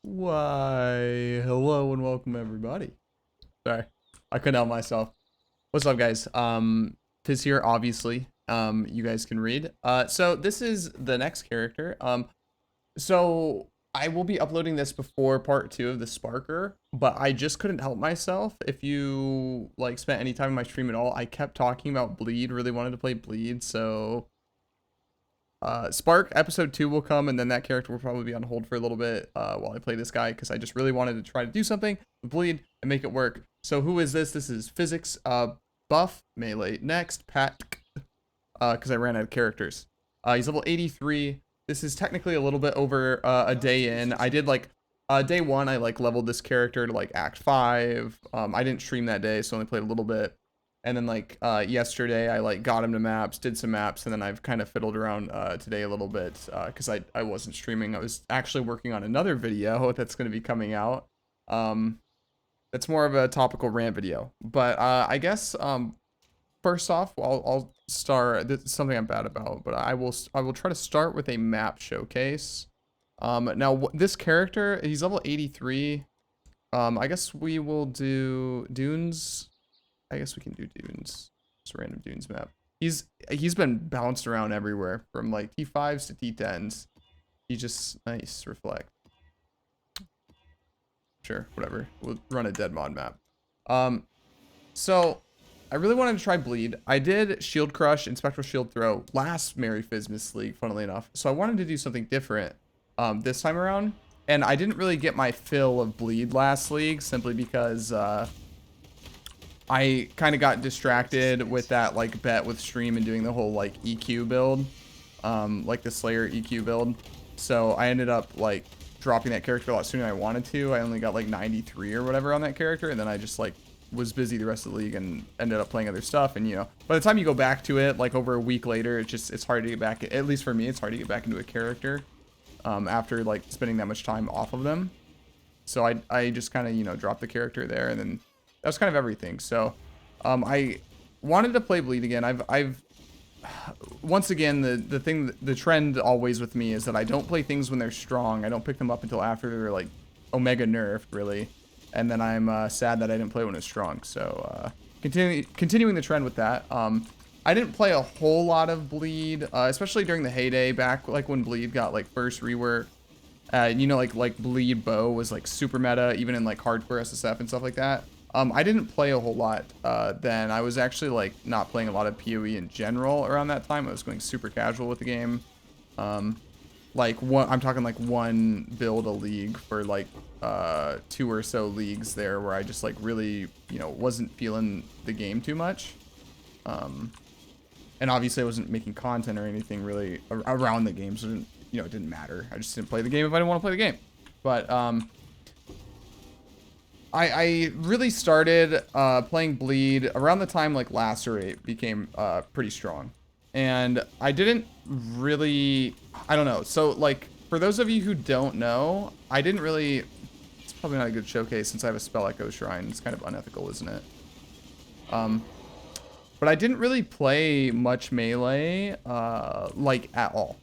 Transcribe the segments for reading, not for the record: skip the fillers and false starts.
Why, hello and welcome everybody. Sorry, I couldn't help myself. What's up, guys? Fizz here, obviously. You guys can read. So this is the next character. So I will be uploading this before part 2 of the Sparker, but I just couldn't help myself. If you like spent any time in my stream at all, I kept talking about Bleed. Really wanted to play Bleed, so Spark episode 2 will come, and then that character will probably be on hold for a little bit while I play this guy, because I just really wanted to try to do something with Bleed and make it work. So who is this? This is Physics, Buff, Melee. Next, Pat, because I ran out of characters. He's level 83. This is technically a little bit over a day in. I did like day 1, I like leveled this character to like Act 5. I didn't stream that day, so only played a little bit. And then like yesterday I like got him to maps, did some maps, and then I've kind of fiddled around today a little bit because I wasn't streaming. I was actually working on another video that's going to be coming out. That's more of a topical rant video. But I guess first off, I'll start. This is something I'm bad about, but I will try to start with a map showcase. Now this character, he's level 83. I guess we will do Dunes. I guess we can do Dunes. Just a random Dunes map. He's been bounced around everywhere from like T5s to T10s. He just nice reflect. Sure, whatever. We'll run a dead mod map. So I really wanted to try Bleed. I did Shield Crush and Spectral Shield Throw last Merry Fizmas League, funnily enough. So I wanted to do something different this time around. And I didn't really get my fill of Bleed last league simply because I kind of got distracted with that like bet with stream and doing the whole like EQ build, like the Slayer EQ build. So I ended up like dropping that character a lot sooner than I wanted to. I only got like 93 or whatever on that character, and then I just like was busy the rest of the league and ended up playing other stuff. And you know, by the time you go back to it, like over a week later, it's hard to get back. At least for me, it's hard to get back into a character after like spending that much time off of them. So I just kind of, you know, dropped the character there, and then that was kind of everything. So I wanted to play Bleed again. I've once again, the trend always with me is that I don't play things when they're strong. I don't pick them up until after they're like Omega nerfed, really. And then I'm sad that I didn't play when it's strong. So continuing the trend with that. I didn't play a whole lot of Bleed, especially during the heyday back like when Bleed got like first rework. You know, like Bleed Bow was like super meta, even in like hardcore SSF and stuff like that. I didn't play a whole lot then. I was actually like not playing a lot of PoE in general around that time. I was going super casual with the game. Like I'm talking like one build a league for like 2 or so leagues there where I just like really, you know, wasn't feeling the game too much. And obviously I wasn't making content or anything really around the game, so it didn't matter. I just didn't play the game if I didn't want to play the game. But I really started playing Bleed around the time like Lacerate became pretty strong. And I didn't really, I don't know. So like for those of you who don't know, I didn't really, it's probably not a good showcase since I have a Spell Echo Shrine. It's kind of unethical, isn't it? But I didn't really play much Melee like at all.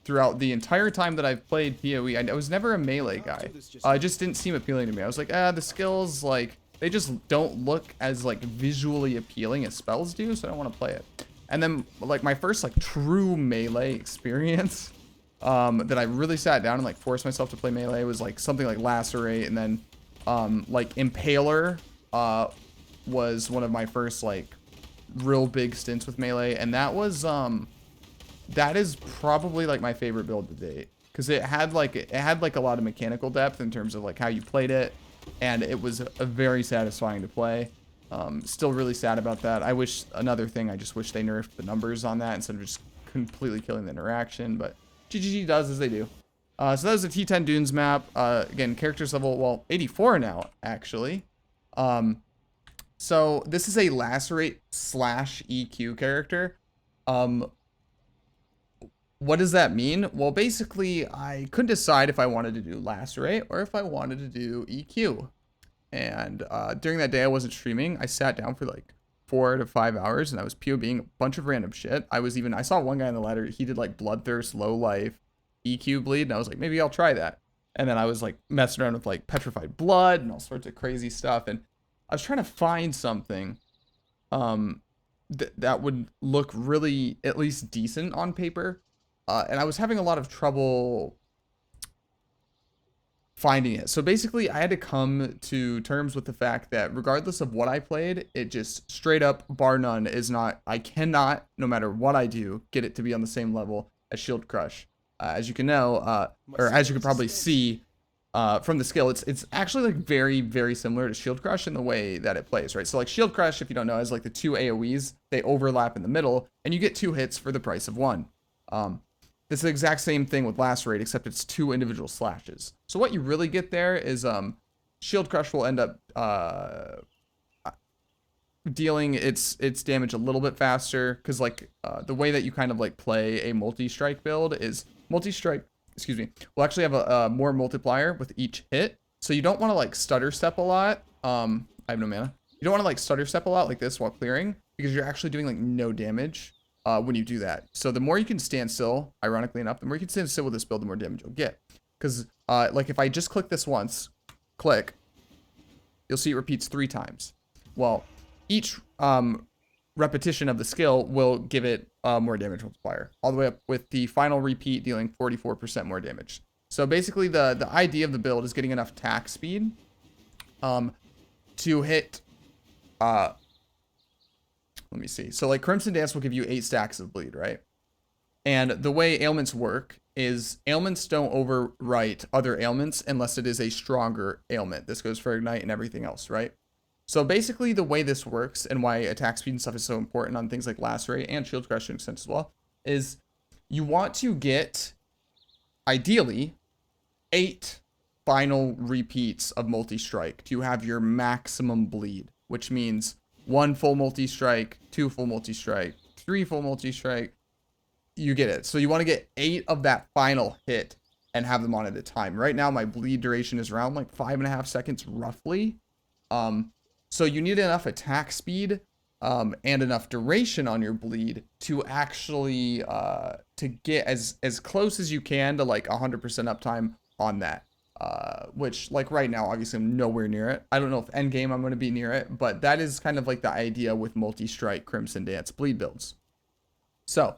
Throughout the entire time that I've played PoE, I was never a Melee guy. It just didn't seem appealing to me. I was like, the skills, like, they just don't look as, like, visually appealing as spells do, so I don't want to play it. And then, like, my first, like, true Melee experience that I really sat down and, like, forced myself to play Melee was, like, something like Lacerate, and then, like, Impaler was one of my first, like, real big stints with Melee, and that was, that is probably like my favorite build to date, because it had like a lot of mechanical depth in terms of like how you played it, and it was a very satisfying to play. Still really sad about that. I wish I just wish they nerfed the numbers on that instead of just completely killing the interaction, but GGG does as they do. So that was a T10 Dunes map. Again, characters level, well, 84 now actually. So this is a Lacerate / EQ character. What does that mean? Well, basically, I couldn't decide if I wanted to do Lacerate or if I wanted to do EQ. And during that day I wasn't streaming. I sat down for like 4 to 5 hours and I was POBing a bunch of random shit. I saw one guy on the ladder, he did like Bloodthirst, Low Life, EQ Bleed, and I was like, maybe I'll try that. And then I was like messing around with like petrified blood and all sorts of crazy stuff. And I was trying to find something that would look really at least decent on paper. And I was having a lot of trouble finding it. So basically, I had to come to terms with the fact that regardless of what I played, it just straight up, bar none, is not, I cannot, no matter what I do, get it to be on the same level as Shield Crush. As you can know, or as you can probably see from the skill, it's actually like very, very similar to Shield Crush in the way that it plays, right? So like Shield Crush, if you don't know, has like the 2 AoEs, they overlap in the middle, and you get 2 hits for the price of 1. It's the exact same thing with Lacerate, except it's 2 individual slashes. So what you really get there is Shield Crush will end up dealing its damage a little bit faster, because like the way that you kind of like play a multi-strike build is multi-strike, excuse me, will actually have a more multiplier with each hit. So you don't want to like stutter step a lot. I have no mana. You don't want to like stutter step a lot like this while clearing, because you're actually doing like no damage when you do that. So the more you can stand still, ironically enough, the more you can stand still with this build, the more damage you'll get. Because like if I just click this once, click, you'll see it repeats 3 times. Well, each repetition of the skill will give it more damage multiplier, all the way up with the final repeat dealing 44% more damage. So basically the idea of the build is getting enough attack speed to hit let me see. So like Crimson Dance will give you 8 stacks of bleed, right? And the way ailments work is ailments don't overwrite other ailments unless it is a stronger ailment. This goes for Ignite and everything else, right? So basically the way this works and why attack speed and stuff is so important on things like Lacerate and Shield Crush to an extent as well is you want to get, ideally, 8 final repeats of multi-strike to have your maximum bleed, which means 1 full multi-strike, 2 full multi-strike, 3 full multi-strike. You get it. So you want to get 8 of that final hit and have them on at a time. Right now, my bleed duration is around like 5.5 seconds roughly. So you need enough attack speed and enough duration on your bleed to actually to get as close as you can to like 100% uptime on that. Which like right now, obviously I'm nowhere near it. I don't know if endgame I'm going to be near it, but that is kind of like the idea with multi-strike Crimson Dance bleed builds. So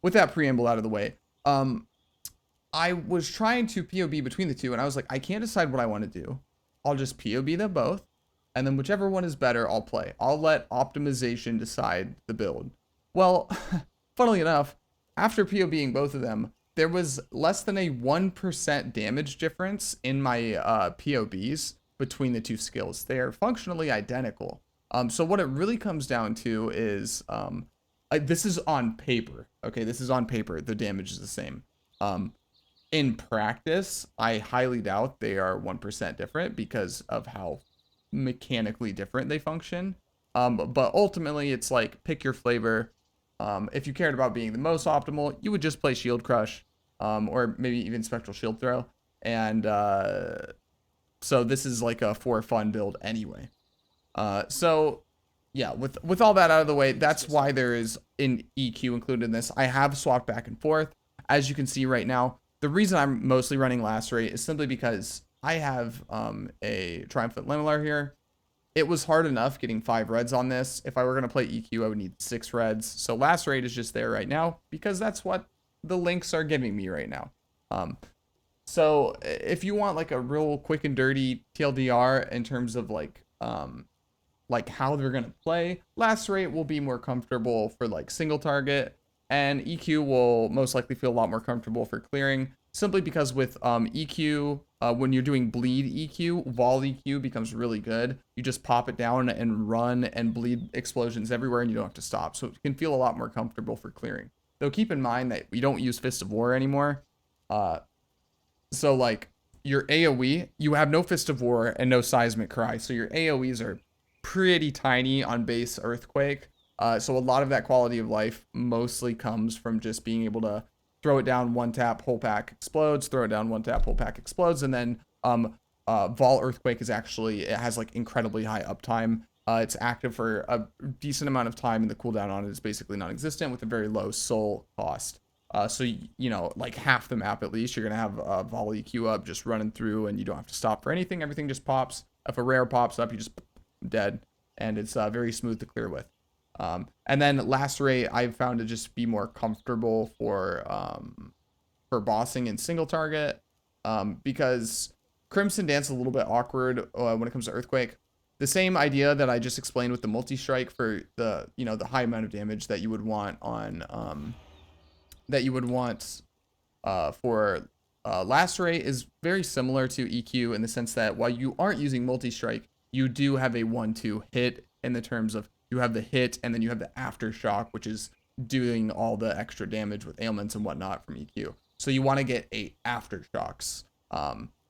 with that preamble out of the way, I was trying to POB between the two, and I was like, I can't decide what I want to do. I'll just POB them both, and then whichever one is better, I'll play. I'll let optimization decide the build. Well, funnily enough, after POBing both of them, there was less than a 1% damage difference in my POBs between the two skills. They are functionally identical. So what it really comes down to is, this is on paper. Okay, this is on paper. The damage is the same. In practice, I highly doubt they are 1% different because of how mechanically different they function. But ultimately, it's like, pick your flavor. If you cared about being the most optimal, you would just play Shield Crush. Or maybe even Spectral Shield Throw. And so this is like a for fun build anyway. So yeah, with all that out of the way, that's why there is an EQ included in this. I have swapped back and forth. As you can see right now, the reason I'm mostly running Lacerate is simply because I have a Triumphant Linelar here. It was hard enough getting 5 reds on this. If I were going to play EQ, I would need 6 reds. So Lacerate is just there right now because that's what the links are giving me right now. So if you want like a real quick and dirty TLDR in terms of like how they're gonna play, Lacerate will be more comfortable for like single target, and EQ will most likely feel a lot more comfortable for clearing, simply because with EQ, when you're doing bleed EQ, Vol EQ becomes really good. You just pop it down and run and bleed explosions everywhere, and you don't have to stop. So it can feel a lot more comfortable for clearing. Though keep in mind that we don't use Fist of War anymore. So like your AoE, you have no Fist of War and no Seismic Cry. So your AoEs are pretty tiny on base Earthquake. So a lot of that quality of life mostly comes from just being able to throw it down, 1 tap, whole pack explodes, throw it down, 1 tap, whole pack explodes. And then Vol Earthquake is actually, it has like incredibly high uptime. It's active for a decent amount of time, and the cooldown on it is basically non-existent with a very low soul cost. So, you know, like half the map at least, you're going to have a volley queue up just running through, and you don't have to stop for anything. Everything just pops. If a rare pops up, you just dead, and it's very smooth to clear with. And then Lacerate, I've found to just be more comfortable for bossing in single target, because Crimson Dance is a little bit awkward when it comes to Earthquake. The same idea that I just explained with the multi-strike for the, you know, the high amount of damage that you would want on for Lacerate is very similar to EQ in the sense that while you aren't using multi-strike, you do have a 1-2 hit in the terms of you have the hit and then you have the aftershock, which is doing all the extra damage with ailments and whatnot from EQ. So you want to get 8 aftershocks,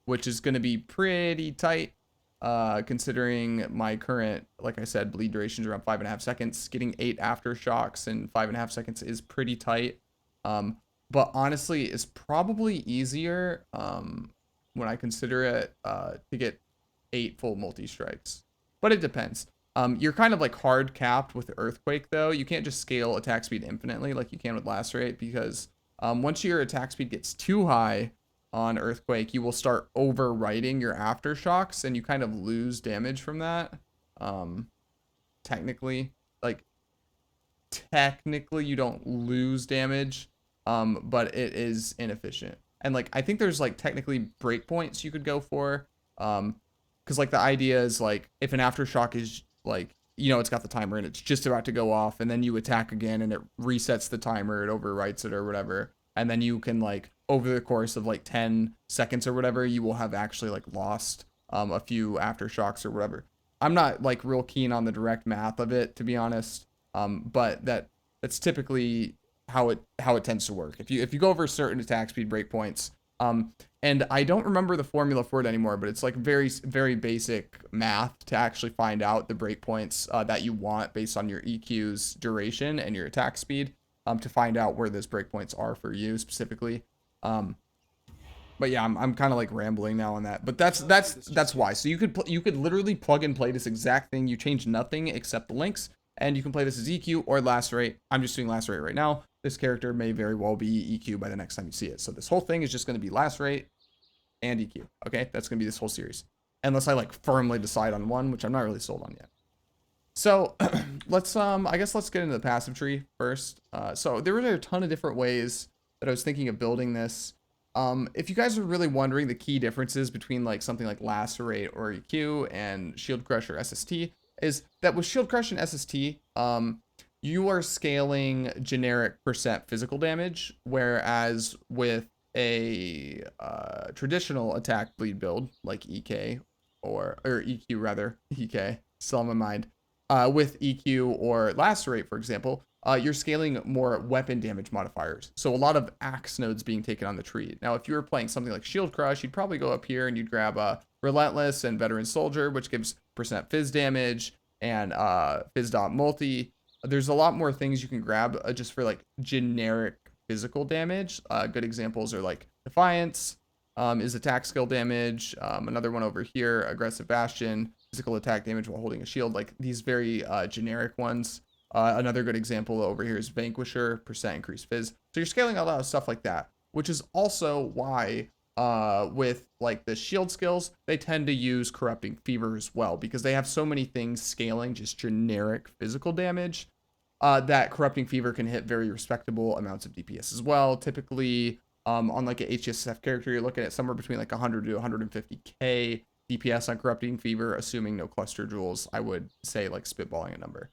which is going to be pretty tight, considering my current, like I said, bleed duration is around 5.5 seconds. Getting 8 aftershocks in 5.5 seconds is pretty tight. But honestly, it's probably easier when I consider it to get 8 full multi-strikes. But it depends. You're kind of like hard capped with Earthquake, though. You can't just scale attack speed infinitely like you can with Lacerate, because once your attack speed gets too high on Earthquake, you will start overwriting your aftershocks, and you kind of lose damage from that. Technically, you don't lose damage, but it is inefficient. And like, I think there's like technically breakpoints you could go for, because like the idea is like if an aftershock is like, you know, it's got the timer and it's just about to go off, and then you attack again and it resets the timer, it overwrites it or whatever, and then you can like over the course of like 10 seconds or whatever, you will have actually like lost a few aftershocks or whatever. I'm not like real keen on the direct math of it, to be honest, but that's typically how it tends to work. If you go over certain attack speed breakpoints, and I don't remember the formula for it anymore, but it's like very, very basic math to actually find out the breakpoints that you want based on your EQ's duration and your attack speed, to find out where those breakpoints are for you specifically. But yeah, I'm kind of like rambling now on that, but that's why. So you could literally plug and play this exact thing. You change nothing except the links, and you can play this as EQ or Lacerate. I'm just doing Lacerate right now. This character may very well be EQ by the next time you see it. So this whole thing is just going to be Lacerate and EQ. Okay, that's going to be this whole series, unless I like firmly decide on one, which I'm not really sold on yet. So let's I guess let's get into the passive tree first. So there were a ton of different ways that I was thinking of building this. If you guys are really wondering the key differences between like something like Lacerate or EQ and Shield Crush or SST, is that with Shield Crush and SST, you are scaling generic percent physical damage, whereas with a traditional attack bleed build like EK or EQ rather, EK, still on my mind, with EQ or Lacerate, for example, you're scaling more weapon damage modifiers. So a lot of axe nodes being taken on the tree. Now, if you were playing something like Shield Crush, you'd probably go up here and you'd grab Relentless and Veteran Soldier, which gives percent fizz damage and fizz dot multi. There's a lot more things you can grab just for like generic physical damage. Good examples are like Defiance is attack skill damage. Another one over here, Aggressive Bastion, physical attack damage while holding a shield. Like these very generic ones. Another good example over here is Vanquisher, percent increased fizz. So you're scaling a lot of stuff like that, which is also why with like the shield skills, they tend to use Corrupting Fever as well, because they have so many things scaling just generic physical damage that Corrupting Fever can hit very respectable amounts of DPS as well. Typically, on like an HCSSF character, you're looking at somewhere between like 100 to 150k DPS on Corrupting Fever, assuming no cluster jewels. I would say like spitballing a number,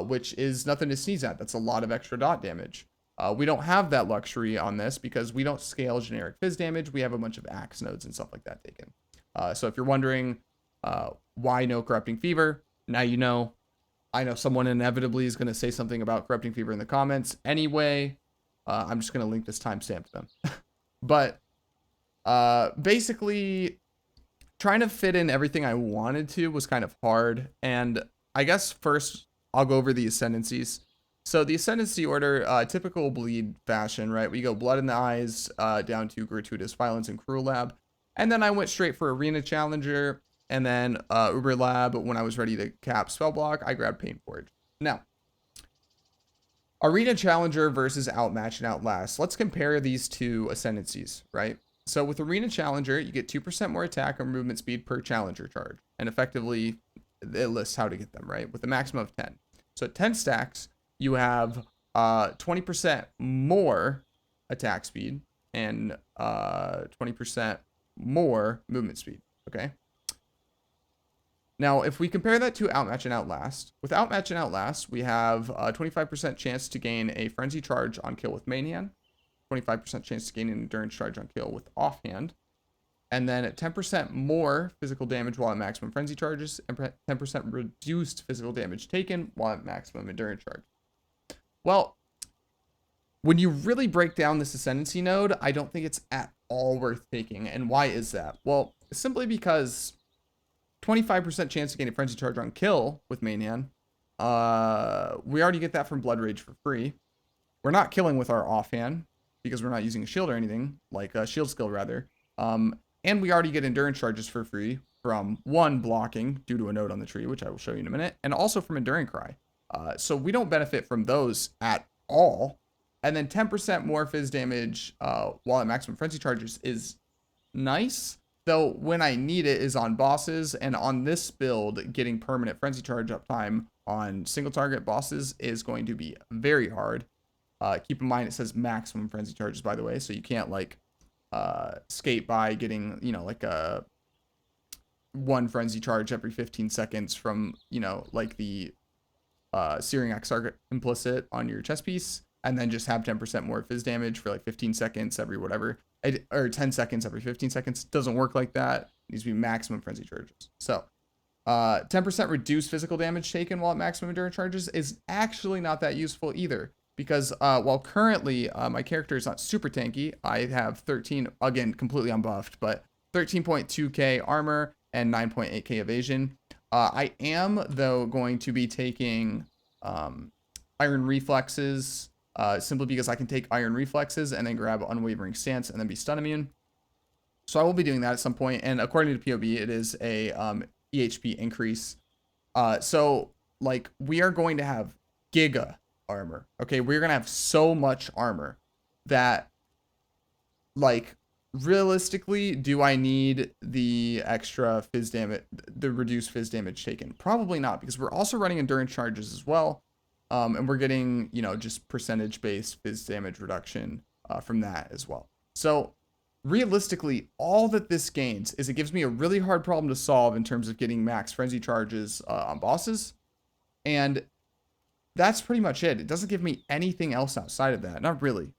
which is nothing to sneeze at. That's a lot of extra dot damage. We don't have that luxury on this because we don't scale generic fizz damage. We have a bunch of axe nodes and stuff like that taken. So if you're wondering why no Corrupting Fever, now you know. I know someone inevitably is going to say something about Corrupting Fever in the comments. Anyway, I'm just going to link this timestamp to them. But basically, trying to fit in everything I wanted to was kind of hard. And I guess first, I'll go over the Ascendancies. So the Ascendancy order, typical bleed fashion, right? We go Blood in the Eyes down to Gratuitous Violence and Cruel Lab. And then I went straight for Arena Challenger. And then Uber Lab, when I was ready to cap Spell Block, I grabbed Pain Forge. Now, Arena Challenger versus Outmatch and Outlast. Let's compare these two ascendancies, right? So with Arena Challenger, you get 2% more attack or movement speed per Challenger charge. And effectively, it lists how to get them, right? With a maximum of 10. So at 10 stacks, you have 20% more attack speed and 20% more movement speed, okay? Now, if we compare that to Outmatch and Outlast, with Outmatch and Outlast, we have a 25% chance to gain a Frenzy Charge on kill with main hand, 25% chance to gain an Endurance Charge on kill with offhand, and then 10% more physical damage while at maximum Frenzy Charges, and 10% reduced physical damage taken while at maximum Endurance Charge. Well, when you really break down this Ascendancy node, I don't think it's at all worth taking. And why is that? Well, simply because 25% chance to gain a Frenzy Charge on kill with main hand. We already get that from Blood Rage for free. We're not killing with our offhand because we're not using a shield or anything, like a shield skill rather. And we already get Endurance Charges for free from one, blocking due to a node on the tree, which I will show you in a minute, and also from Enduring Cry. So we don't benefit from those at all. And then 10% more fizz damage while at maximum Frenzy Charges is nice. Though when I need it is on bosses, and on this build, getting permanent Frenzy Charge uptime on single target bosses is going to be very hard. Keep in mind it says maximum Frenzy Charges, by the way, so you can't like skate by getting, you know, like a one Frenzy Charge every 15 seconds from, you know, like the Searing Axe Target implicit on your chest piece, and then just have 10% more fizz damage for like 15 seconds every whatever. Or 10 seconds every 15 seconds. Doesn't work like that. It needs to be maximum Frenzy Charges. So 10% reduced physical damage taken while at maximum Endurance Charges is actually not that useful either. Because while currently my character is not super tanky, I have 13, again, completely unbuffed, but 13.2k armor and 9.8k evasion. I am, though, going to be taking Iron Reflexes, simply because I can take Iron Reflexes and then grab Unwavering Stance and then be stun immune. So I will be doing that at some point, and according to PoE, it is a EHP increase. So like we are going to have giga armor. Okay, we're gonna have so much armor that, like, realistically, do I need the extra fizz damage, the reduced fizz damage taken? Probably not, because we're also running Endurance Charges as well. And we're getting, you know, just percentage-based fizz damage reduction from that as well. So realistically, all that this gains is it gives me a really hard problem to solve in terms of getting max Frenzy Charges on bosses. And that's pretty much it. It doesn't give me anything else outside of that. Not really.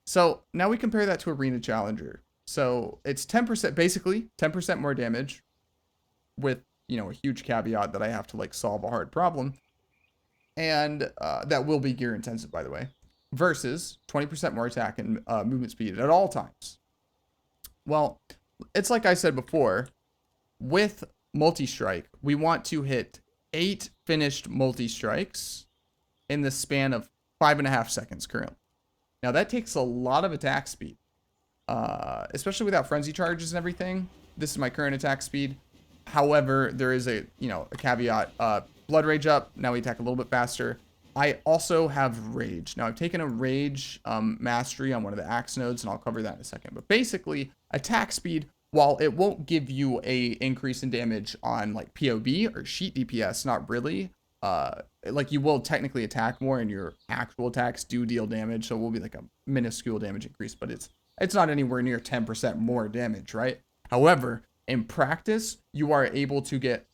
So now we compare that to Arena Challenger. So it's 10%, basically 10% more damage with, you know, a huge caveat that I have to like solve a hard problem. And that will be gear intensive, by the way, versus 20% more attack and movement speed at all times. Well, it's like I said before, with multi-strike, we want to hit 8 finished multi-strikes in the span of 5.5 seconds currently. Now that takes a lot of attack speed, especially without frenzy charges and everything. This is my current attack speed. However, there is a, you know, a caveat. Blood Rage up, now we attack a little bit faster. I also have Rage. Now I've taken a Rage mastery on one of the axe nodes, and I'll cover that in a second. But basically, attack speed, while it won't give you a increase in damage on like POB or sheet DPS, not really. Like you will technically attack more, and your actual attacks do deal damage, so it will be like a minuscule damage increase, but it's not anywhere near 10% more damage, right? However, in practice, you are able to get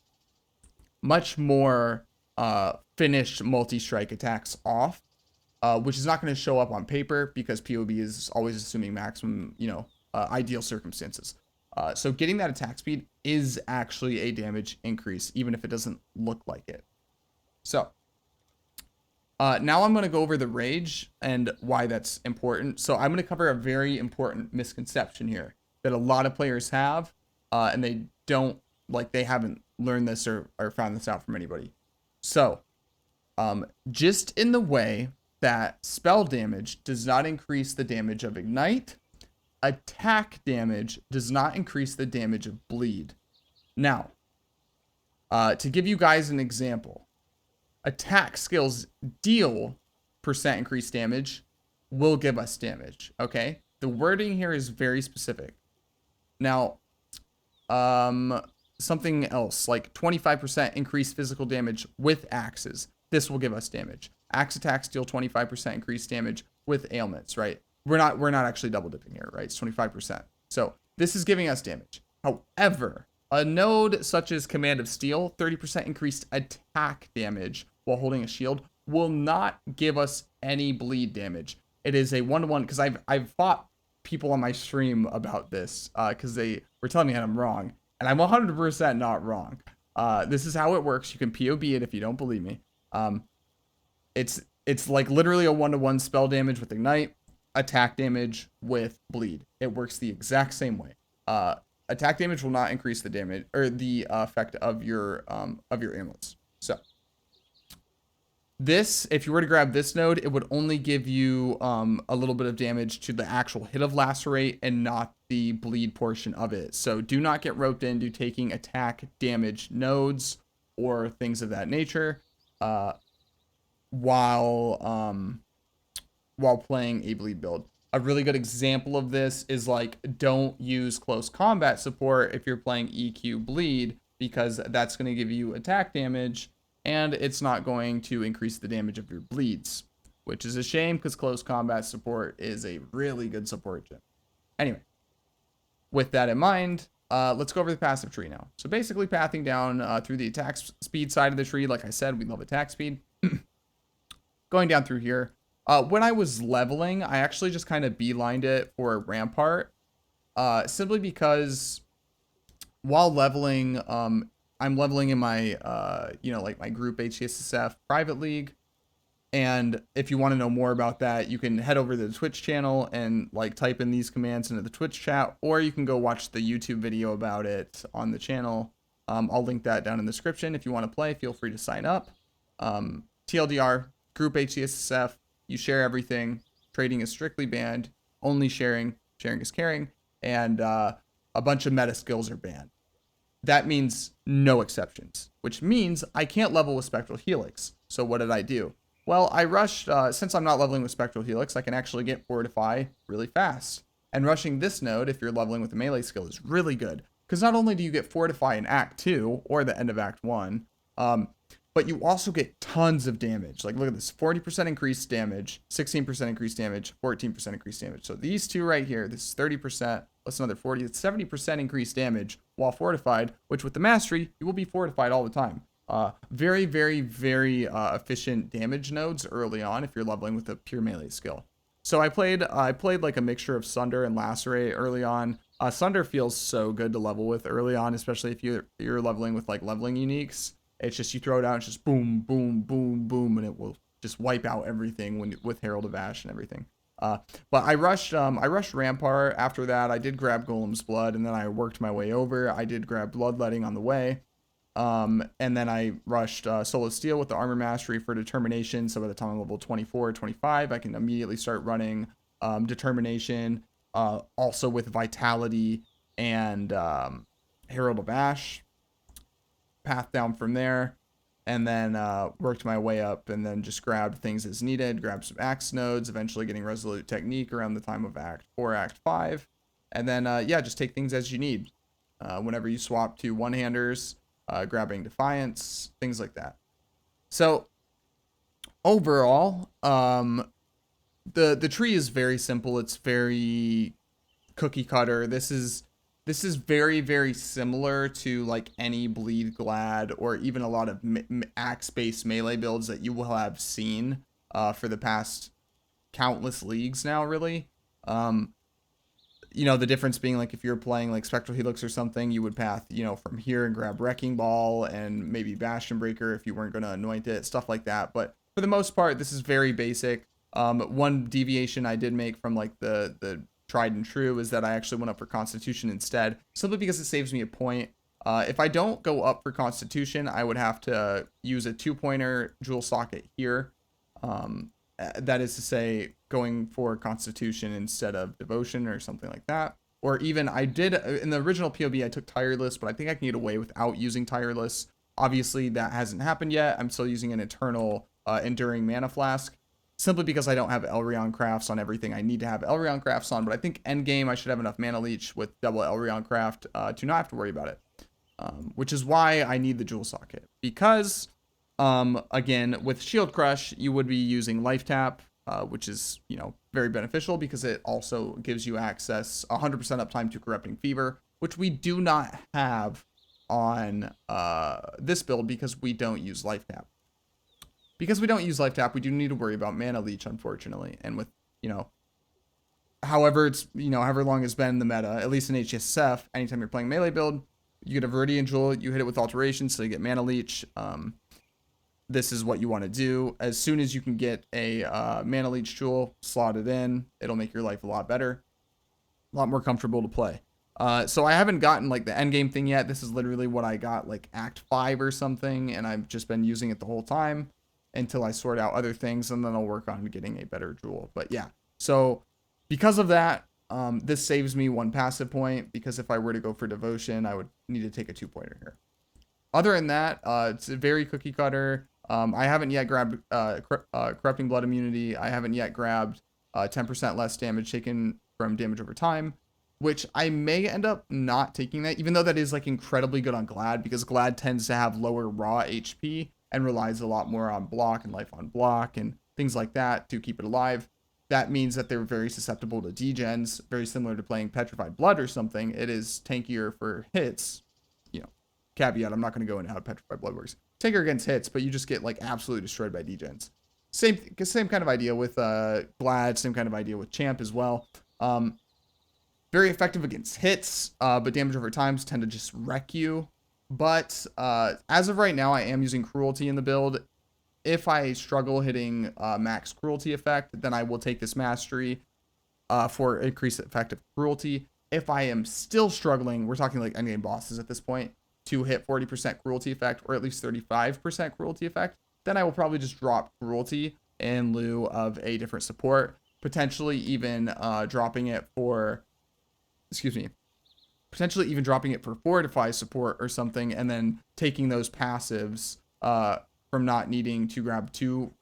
much more finished multi-strike attacks off, which is not going to show up on paper because POB is always assuming maximum, you know, ideal circumstances. So getting that attack speed is actually a damage increase, even if it doesn't look like it. So now I'm going to go over the Rage and why that's important. So I'm going to cover a very important misconception here that a lot of players have, and they don't, like, they haven't learned this or found this out from anybody. So just in the way that spell damage does not increase the damage of Ignite, attack damage does not increase the damage of Bleed. Now, to give you guys an example, attack skills deal increased damage will give us damage. Okay, the wording here is very specific. Now, something else like 25% increased physical damage with axes. This will give us damage. Axe attacks deal 25% increased damage with ailments, right? We're not actually double dipping here, right? It's 25%. So this is giving us damage. However, a node such as Command of Steel, 30% increased attack damage while holding a shield, will not give us any bleed damage. It is a 1-to-1, because I've fought people on my stream about this, because they were telling me that I'm wrong, and I'm 100% not wrong. This is how it works. You can POB it if you don't believe me. It's like literally a 1-to-1 spell damage with Ignite, attack damage with bleed. It works the exact same way. Attack damage will not increase the damage or the effect of your amulets. So this, if you were to grab this node, it would only give you a little bit of damage to the actual hit of Lacerate and not the bleed portion of it. So do not get roped into taking attack damage nodes or things of that nature while playing a bleed build. A really good example of this is like, don't use close combat support if you're playing EQ bleed, because that's going to give you attack damage and it's not going to increase the damage of your bleeds, which is a shame because close combat support is a really good support gem. Anyway, with that in mind, let's go over the passive tree now. So basically pathing down through the attack speed side of the tree. Like I said, we love attack speed. Going down through here. When I was leveling, I actually just kind of beelined it for a rampart, simply because while leveling, I'm leveling in my, like my group HCSSF private league. And if you want to know more about that, you can head over to the Twitch channel and like type in these commands into the Twitch chat, or you can go watch the YouTube video about it on the channel. I'll link that down in the description. If you want to play, feel free to sign up. TLDR, group HCSSF. You share everything. Trading is strictly banned. Only sharing. Sharing is caring. And a bunch of meta skills are banned. That means no exceptions, which means I can't level with Spectral Helix. So what did I do? Well, I rushed, since I'm not leveling with Spectral Helix, I can actually get Fortify really fast. And rushing this node, if you're leveling with a melee skill, is really good. Because not only do you get Fortify in Act 2, or the end of Act 1, but you also get tons of damage. Like, look at this, 40% increased damage, 16% increased damage, 14% increased damage. So these two right here, this is 30%, plus another 40, it's 70% increased damage while fortified, which with the mastery, you will be fortified all the time. Very, very, very efficient damage nodes early on if you're leveling with a pure melee skill. So I played like a mixture of Sunder and Lacerate early on. Sunder feels so good to level with early on, especially if you're leveling with like leveling uniques. It's just you throw it out, it's just boom, boom, boom, boom, and it will just wipe out everything with Herald of Ash and everything. But I rushed Rampart. After that, I did grab Golem's Blood, and then I worked my way over. I did grab Bloodletting on the way. And then I rushed Soul of Steel with the Armor Mastery for Determination. So by the time I'm level 24 or 25, I can immediately start running Determination, also with Vitality and Herald of Ash. Path down from there, and then worked my way up, and then just grabbed things as needed, grabbed some axe nodes, eventually getting Resolute Technique around the time of Act 4, Act 5, and then just take things as you need. Whenever you swap to one-handers, grabbing Defiance, things like that. So overall, the tree is very simple. It's very cookie cutter. This is very, very similar to like any Bleed Glad or even a lot of axe-based melee builds that you will have seen for the past countless leagues now, really. The difference being like if you're playing like Spectral Helix or something, you would path, from here and grab Wrecking Ball and maybe Bastion Breaker if you weren't going to anoint it, stuff like that. But for the most part, this is very basic. One deviation I did make from like the tried and true is that I actually went up for Constitution instead, simply because it saves me a point. If I don't go up for Constitution, I would have to use a 2-pointer jewel socket here. That is to say, going for Constitution instead of Devotion or something like that. Or even I did, in the original POB, I took Tireless, but I think I can get away without using Tireless. Obviously, that hasn't happened yet. I'm still using an Eternal Enduring Mana Flask. simply because I don't have Elrond crafts on everything I need to have Elrond crafts on. But I think endgame I should have enough mana leech with double Elrond craft to not have to worry about it. Which is why I need the jewel socket, because again, with shield crush you would be using life tap, which is, you know, very beneficial because it also gives you access 100% uptime to corrupting fever, which we do not have on this build because we don't use life tap. Because we don't use life tap, we do need to worry about mana leech, unfortunately. And with, you know, however it's, you know, however long it's been in the meta, at least in HCSSF, anytime you're playing melee build, you get a Viridian Jewel, you hit it with alteration, so you get mana leech. This is what you want to do. As soon as you can get a mana leech jewel slotted in, it'll make your life a lot better, a lot more comfortable to play. So I haven't gotten like the end game thing yet. This is literally what I got like Act 5 or something, and I've just been using it the whole time until I sort out other things, and then I'll work on getting a better jewel. But yeah, so because of that, this saves me 1 passive point, because if I were to go for devotion, I would need to take a 2-pointer here. Other than that, it's a very cookie cutter. I haven't yet grabbed corrupting blood immunity. I haven't yet grabbed 10% less damage taken from damage over time, which I may end up not taking that, even though that is like incredibly good on Glad, because Glad tends to have lower raw HP and relies a lot more on block and life on block and things like that to keep it alive. That means that they're very susceptible to degens, very similar to playing Petrified Blood or something. It is tankier for hits. You know, caveat, I'm not going to go into how Petrified Blood works. Tankier against hits, but you just get like absolutely destroyed by degens. Same kind of idea with Glad, same kind of idea with Champ as well. Very effective against hits, but damage over times tend to just wreck you. But as of right now, I am using Cruelty in the build. If I struggle hitting max Cruelty effect, then I will take this mastery for increased effective Cruelty. If I am still struggling, we're talking like endgame bosses at this point, to hit 40% Cruelty effect, or at least 35% Cruelty effect, then I will probably just drop Cruelty in lieu of a different support, potentially even dropping it for, potentially even dropping it for Fortify support or something, and then taking those passives from not needing to grab two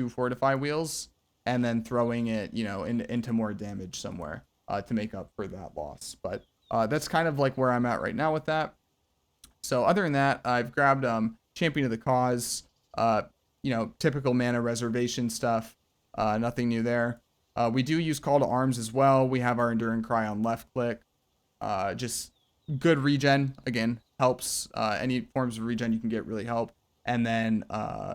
Fortify wheels, and then throwing it, you know, into more damage somewhere to make up for that loss. But that's kind of like where I'm at right now with that. So other than that, I've grabbed Champion of the Cause, you know, typical mana reservation stuff, nothing new there. We do use Call to Arms as well. We have our Enduring Cry on left click. Just good regen, again, helps. Any forms of regen you can get really help. And then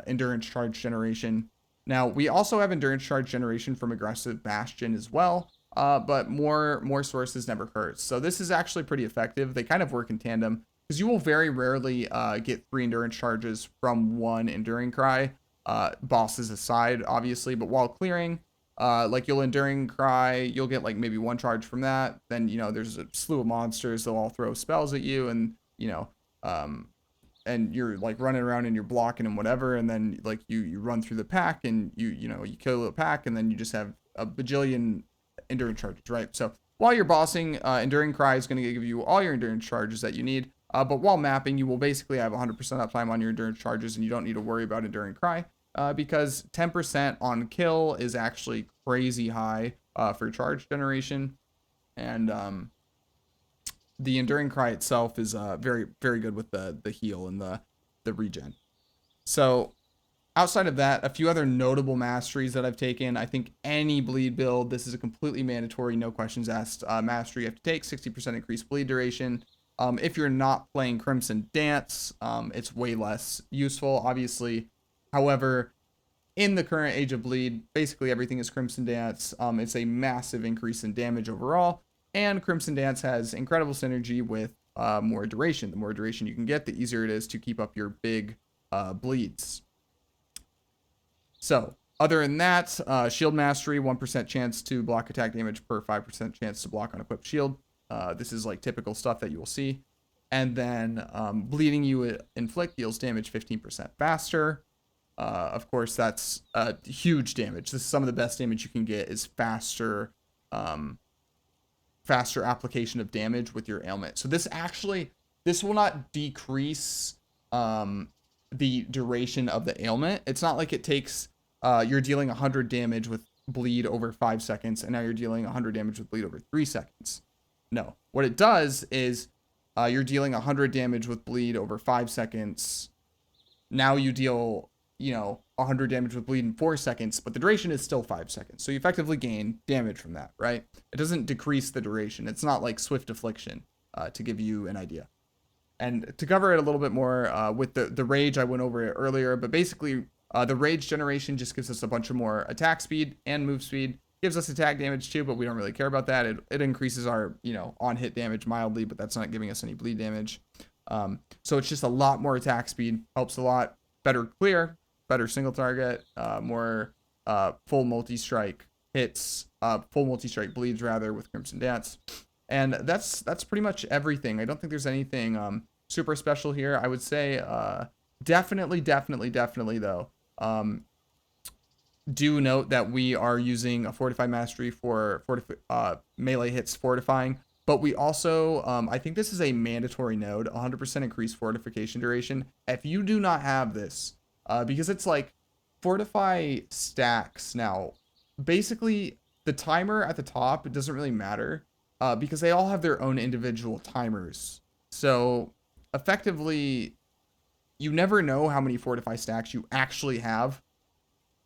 Endurance Charge Generation. Now, we also have Endurance Charge Generation from Aggressive Bastion as well, but more sources never hurts. So this is actually pretty effective. They kind of work in tandem, because you will very rarely get 3 Endurance Charges from 1 Enduring Cry, bosses aside, obviously, but while clearing, like you'll Enduring Cry, you'll get like maybe 1 charge from that. Then, you know, there's a slew of monsters, they'll all throw spells at you, and, you know, and you're like running around and you're blocking and whatever, and then like you run through the pack and you know, you kill the pack, and then you just have a bajillion endurance charges, right? So while you're bossing, Enduring Cry is going to give you all your endurance charges that you need, but while mapping, you will basically have 100% uptime on your endurance charges, and you don't need to worry about Enduring Cry, because 10% on kill is actually crazy high for charge generation, and the Enduring Cry itself is very, very good with the heal and the regen. So outside of that, a few other notable masteries that I've taken. I think any bleed build, this is a completely mandatory, no questions asked mastery you have to take. 60% increased bleed duration. If you're not playing Crimson Dance, it's way less useful, obviously. However, in the current age of bleed, basically everything is Crimson Dance. It's a massive increase in damage overall. And Crimson Dance has incredible synergy with more duration. The more duration you can get, the easier it is to keep up your big bleeds. So, other than that, Shield Mastery, 1% chance to block attack damage per 5% chance to block on equipped shield. This is like typical stuff that you will see. And then Bleeding You Inflict deals damage 15% faster. Of course, that's huge damage. This is some of the best damage you can get, is faster application of damage with your ailment. So this will not decrease the duration of the ailment. It's not like it takes you're dealing 100 damage with bleed over 5 seconds, and now you're dealing 100 damage with bleed over 3 seconds. No. What it does is you're dealing 100 damage with bleed over 5 seconds. Now you deal, 100 damage with bleed in 4 seconds, but the duration is still 5 seconds. So you effectively gain damage from that, right? It doesn't decrease the duration. It's not like Swift Affliction, to give you an idea. And to cover it a little bit more, with the Rage, I went over it earlier, but basically the Rage generation just gives us a bunch of more attack speed and move speed. Gives us attack damage too, but we don't really care about that. It increases our, on-hit damage mildly, but that's not giving us any bleed damage. So it's just a lot more attack speed, helps a lot. Better clear, better single target, more full multi-strike hits, full multi-strike bleeds rather with Crimson Dance. And that's pretty much everything. I don't think there's anything super special here. I would say definitely though. Do note that we are using a Fortify Mastery for melee hits fortifying, but we also, I think this is a mandatory node, 100% increased fortification duration. If you do not have this, because it's like Fortify stacks now, basically the timer at the top, it doesn't really matter, because they all have their own individual timers. So effectively, you never know how many Fortify stacks you actually have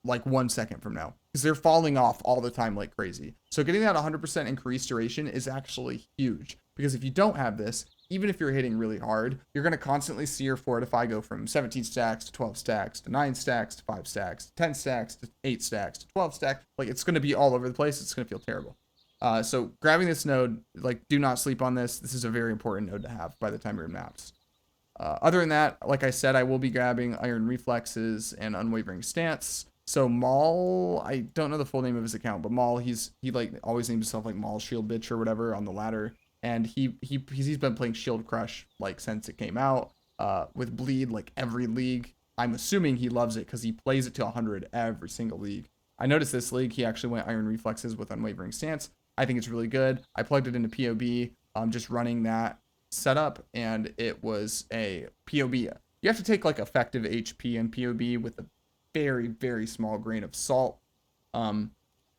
like 1 second from now, because they're falling off all the time like crazy. So getting that 100% increased duration is actually huge, because if you don't have this, even if you're hitting really hard, you're going to constantly see your Fortify go from 17 stacks to 12 stacks to 9 stacks to 5 stacks to 10 stacks to 8 stacks to 12 stacks. Like, it's going to be all over the place. It's going to feel terrible. So grabbing this node, like, do not sleep on this. This is a very important node to have by the time you're in maps. Other than that, like I said, I will be grabbing Iron Reflexes and Unwavering Stance. So Maul, I don't know the full name of his account, but Maul, he like always names himself like Maul Shield Bitch or whatever on the ladder, and he's been playing Shield Crush like since it came out, with Bleed like every league. I'm assuming he loves it because he plays it to 100 every single league. I noticed this league he actually went Iron Reflexes with Unwavering Stance. I think it's really good. I plugged it into PoB, just running that setup, and it was a PoB. You have to take like effective HP and PoB with a very, very small grain of salt,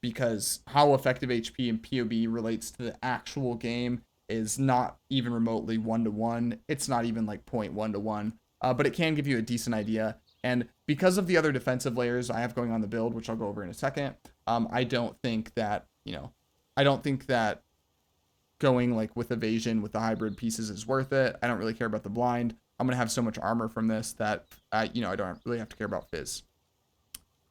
because how effective HP and PoB relates to the actual game is not even remotely 1-to-1. It's not even like 0.1-to-1, but it can give you a decent idea. And because of the other defensive layers I have going on the build, which I'll go over in a second, I don't think that, going like with evasion with the hybrid pieces is worth it. I don't really care about the blind. I'm going to have so much armor from this that, I don't really have to care about Fizz.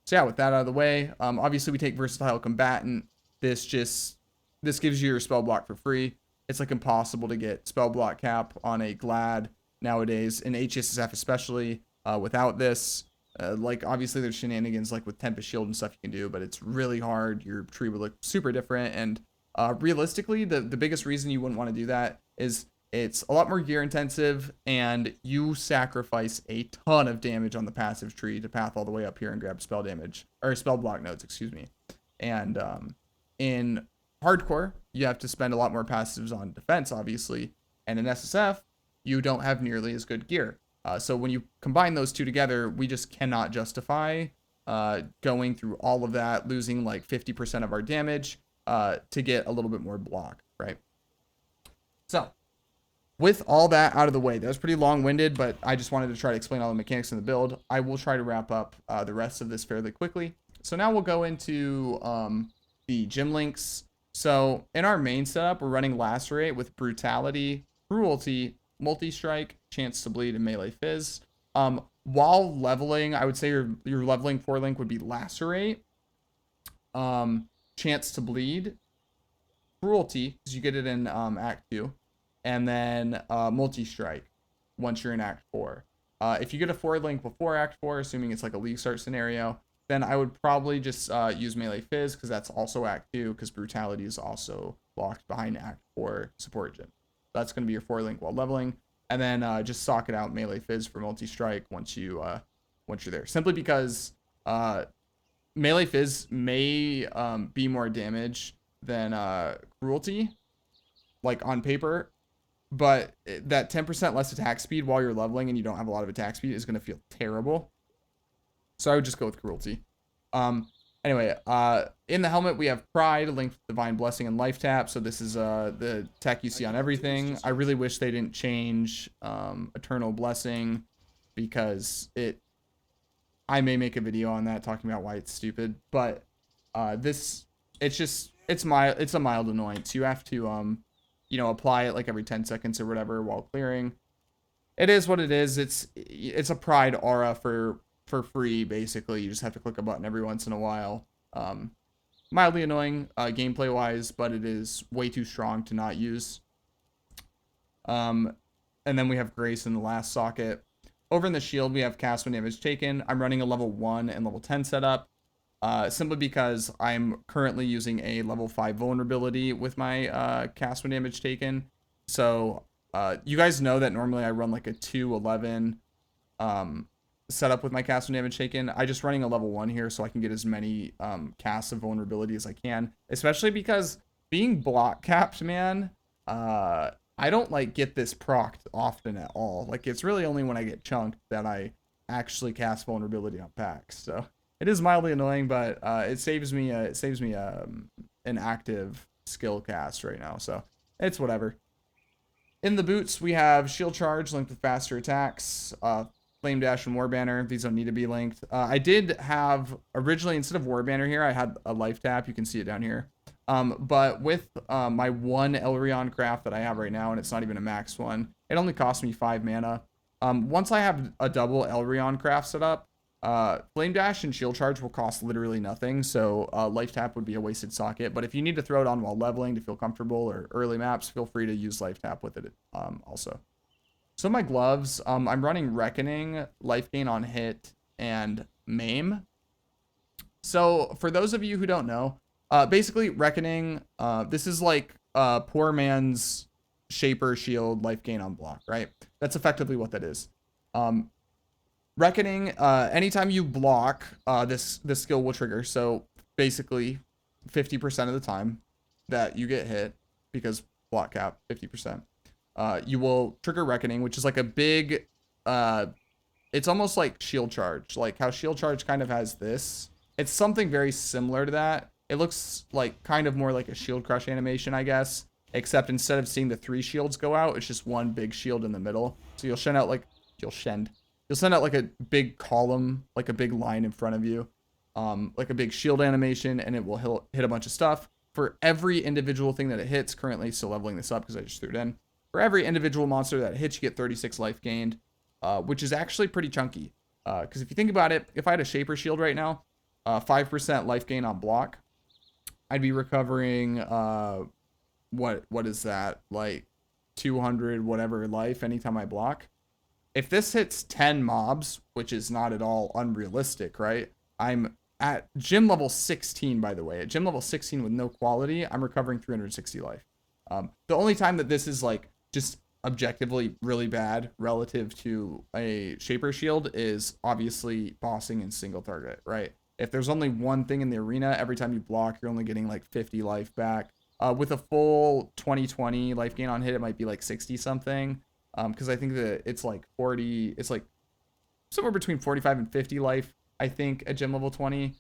So yeah, with that out of the way, obviously we take Versatile Combatant. This gives you your spell block for free. It's like impossible to get spell block cap on a Glad nowadays, in HCSSF especially, without this. Like obviously there's shenanigans like with Tempest Shield and stuff you can do, but it's really hard. Your tree would look super different, and realistically, the biggest reason you wouldn't want to do that is it's a lot more gear intensive, and you sacrifice a ton of damage on the passive tree to path all the way up here and grab spell damage, or spell block nodes, excuse me. And in hardcore, you have to spend a lot more passives on defense, obviously, and in SSF, you don't have nearly as good gear. So when you combine those two together, we just cannot justify going through all of that, losing like 50% of our damage to get a little bit more block, right? So with all that out of the way, that was pretty long-winded, but I just wanted to try to explain all the mechanics in the build. I will try to wrap up the rest of this fairly quickly. So now we'll go into the gym links. So in our main setup, we're running Lacerate with Brutality, Cruelty, Multi-Strike, Chance to Bleed, and Melee Fizz. While leveling, I would say your leveling 4-link would be Lacerate, Chance to Bleed, Cruelty, because you get it in Act 2, and then Multi-Strike once you're in Act 4. If you get a 4-link before Act 4, assuming it's like a league start scenario, then I would probably just use Melee Fizz, because that's also Act 2, because Brutality is also locked behind Act 4 support gym. That's going to be your 4-link while leveling, and then just socket out Melee Fizz for Multi-Strike once you're there. Simply because Melee Fizz may be more damage than Cruelty, like on paper, but that 10% less attack speed while you're leveling and you don't have a lot of attack speed is going to feel terrible. So I would just go with Cruelty. Anyway, in the helmet we have Pride, linked with Divine Blessing and Life Tap. So this is the tech you see on everything. I really wish they didn't change Eternal Blessing, because I may make a video on that talking about why it's stupid. But it's a mild annoyance. You have to apply it like every 10 seconds or whatever while clearing. It is what it is. It's a Pride aura for free, basically. You just have to click a button every once in a while. Mildly annoying gameplay wise, but it is way too strong to not use. And then we have Grace in the last socket. Over in the shield we have cast when damage taken. I'm running a level 1 and level 10 setup, simply because I'm currently using a level 5 vulnerability with my cast when damage taken. So you guys know that normally I run like a 2-11 setup with my cast when damage taken. I just running a level 1 here so I can get as many casts of vulnerability as I can, especially because being block capped, man, I don't like get this procced often at all. Like, it's really only when I get chunked that I actually cast vulnerability on packs. So it is mildly annoying, but it saves me an active skill cast right now, so it's whatever. In the boots we have Shield Charge linked with faster attacks, Flame Dash and War Banner. These don't need to be linked. I did have originally, instead of War Banner here, I had a Life Tap. You can see it down here. But with my one Elrion craft that I have right now, and it's not even a max one, it only cost me 5 mana. Once I have a double Elrion craft set up, Flame Dash and Shield Charge will cost literally nothing, so Life Tap would be a wasted socket. But if you need to throw it on while leveling to feel comfortable, or early maps, feel free to use Life Tap with it also. So my gloves, I'm running Reckoning, Life Gain on Hit, and Maim. So for those of you who don't know, basically Reckoning, this is like poor man's Shaper Shield, Life Gain on block, right? That's effectively what that is. Reckoning, anytime you block, this skill will trigger. So basically 50% of the time that you get hit, because block cap 50%, you will trigger Reckoning, which is like a big, it's almost like Shield Charge, like how Shield Charge kind of has this. It's something very similar to that. It looks like kind of more like a Shield Crush animation, I guess, except instead of seeing the 3 shields go out, it's just one big shield in the middle. So you'll send out like a big column, like a big line in front of you, like a big shield animation, and it will hit a bunch of stuff. For every individual thing that it hits, currently still leveling this up because I just threw it in. For every individual monster that hits, you get 36 life gained, which is actually pretty chunky. Because if you think about it, if I had a Shaper Shield right now, 5% life gain on block, I'd be recovering, what is that, like 200 whatever life anytime I block. If this hits 10 mobs, which is not at all unrealistic, right? I'm at gym level 16, by the way. At gym level 16 with no quality, I'm recovering 360 life. The only time that this is like just objectively really bad relative to a Shaper Shield is obviously bossing in single target, right? If there's only one thing in the arena, every time you block, you're only getting like 50 life back. With a full 20 life gain on hit, it might be like 60 something. Because I think that it's like 40, it's like somewhere between 45 and 50 life, I think, at gym level 20.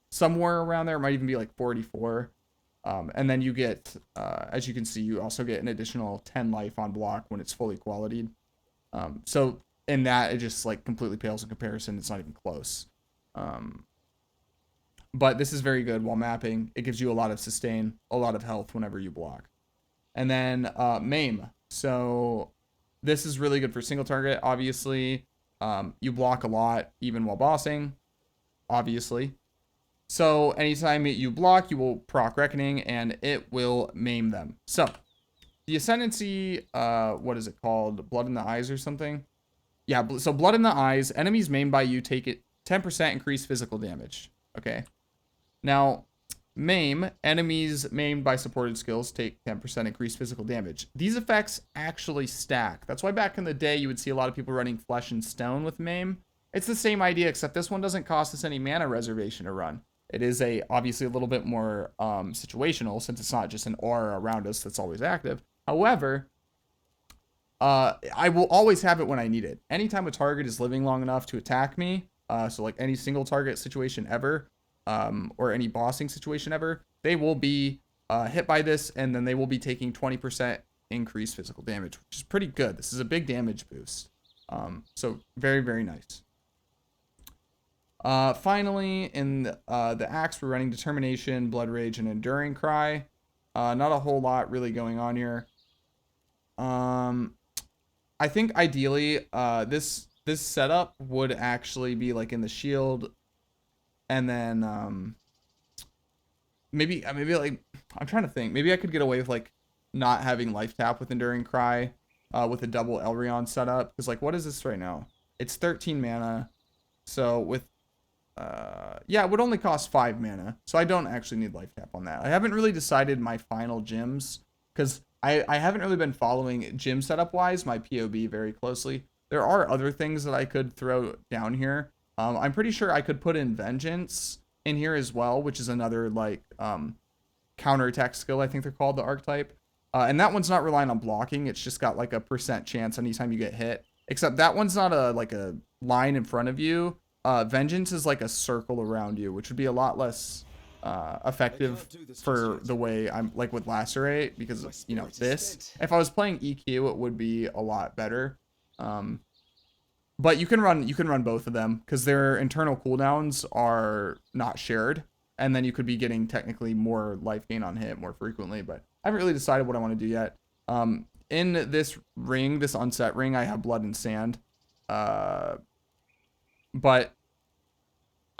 Somewhere around there, it might even be like 44. And then you get, as you can see, you also get an additional 10 life on block when it's fully qualityed. So in that, it just like completely pales in comparison. It's not even close. But this is very good while mapping. It gives you a lot of sustain, a lot of health whenever you block. And then Maim. So this is really good for single target, obviously. You block a lot, even while bossing, obviously. So anytime you block, you will proc Reckoning, and it will maim them. So the Ascendancy, what is it called? Blood in the Eyes or something? Yeah, so Blood in the Eyes. Enemies maimed by you take it 10% increased physical damage. Okay. Now, Maim, enemies maimed by supported skills take 10% increased physical damage. These effects actually stack. That's why back in the day you would see a lot of people running Flesh and Stone with Maim. It's the same idea, except this one doesn't cost us any mana reservation to run. It is obviously a little bit more situational, since it's not just an aura around us that's always active. However, I will always have it when I need it. Anytime a target is living long enough to attack me, So like any single target situation ever, or any bossing situation ever, they will be hit by this, and then they will be taking 20% increased physical damage, which is pretty good. This is a big damage boost. So very, very nice. Finally, in the axe, we're running Determination, Blood Rage, and Enduring Cry. Not a whole lot really going on here. I think ideally, this setup would actually be like in the shield, and then maybe like, I'm trying to think. Maybe I could get away with like not having life tap with Enduring Cry, with a double Elrion setup. Because like, what is this right now? It's 13 mana. So with yeah, it would only cost 5 mana, so I don't actually need life tap on that. I haven't really decided my final gyms, because I haven't really been following gym setup wise my PoB very closely. There are other things that I could throw down here. I'm pretty sure I could put in Vengeance in here as well, which is another like counterattack skill. I think they're called, the archetype. And that one's not relying on blocking. It's just got like a % chance anytime you get hit. Except that one's not like a line in front of you. Vengeance is like a circle around you, which would be a lot less effective for the way I'm like with Lacerate, because you know this. If I was playing EQ, it would be a lot better. But you can run both of them because their internal cooldowns are not shared, and then you could be getting technically more life gain on hit more frequently. But I haven't really decided what I want to do yet. In this ring, this unset ring, I have Blood and Sand. But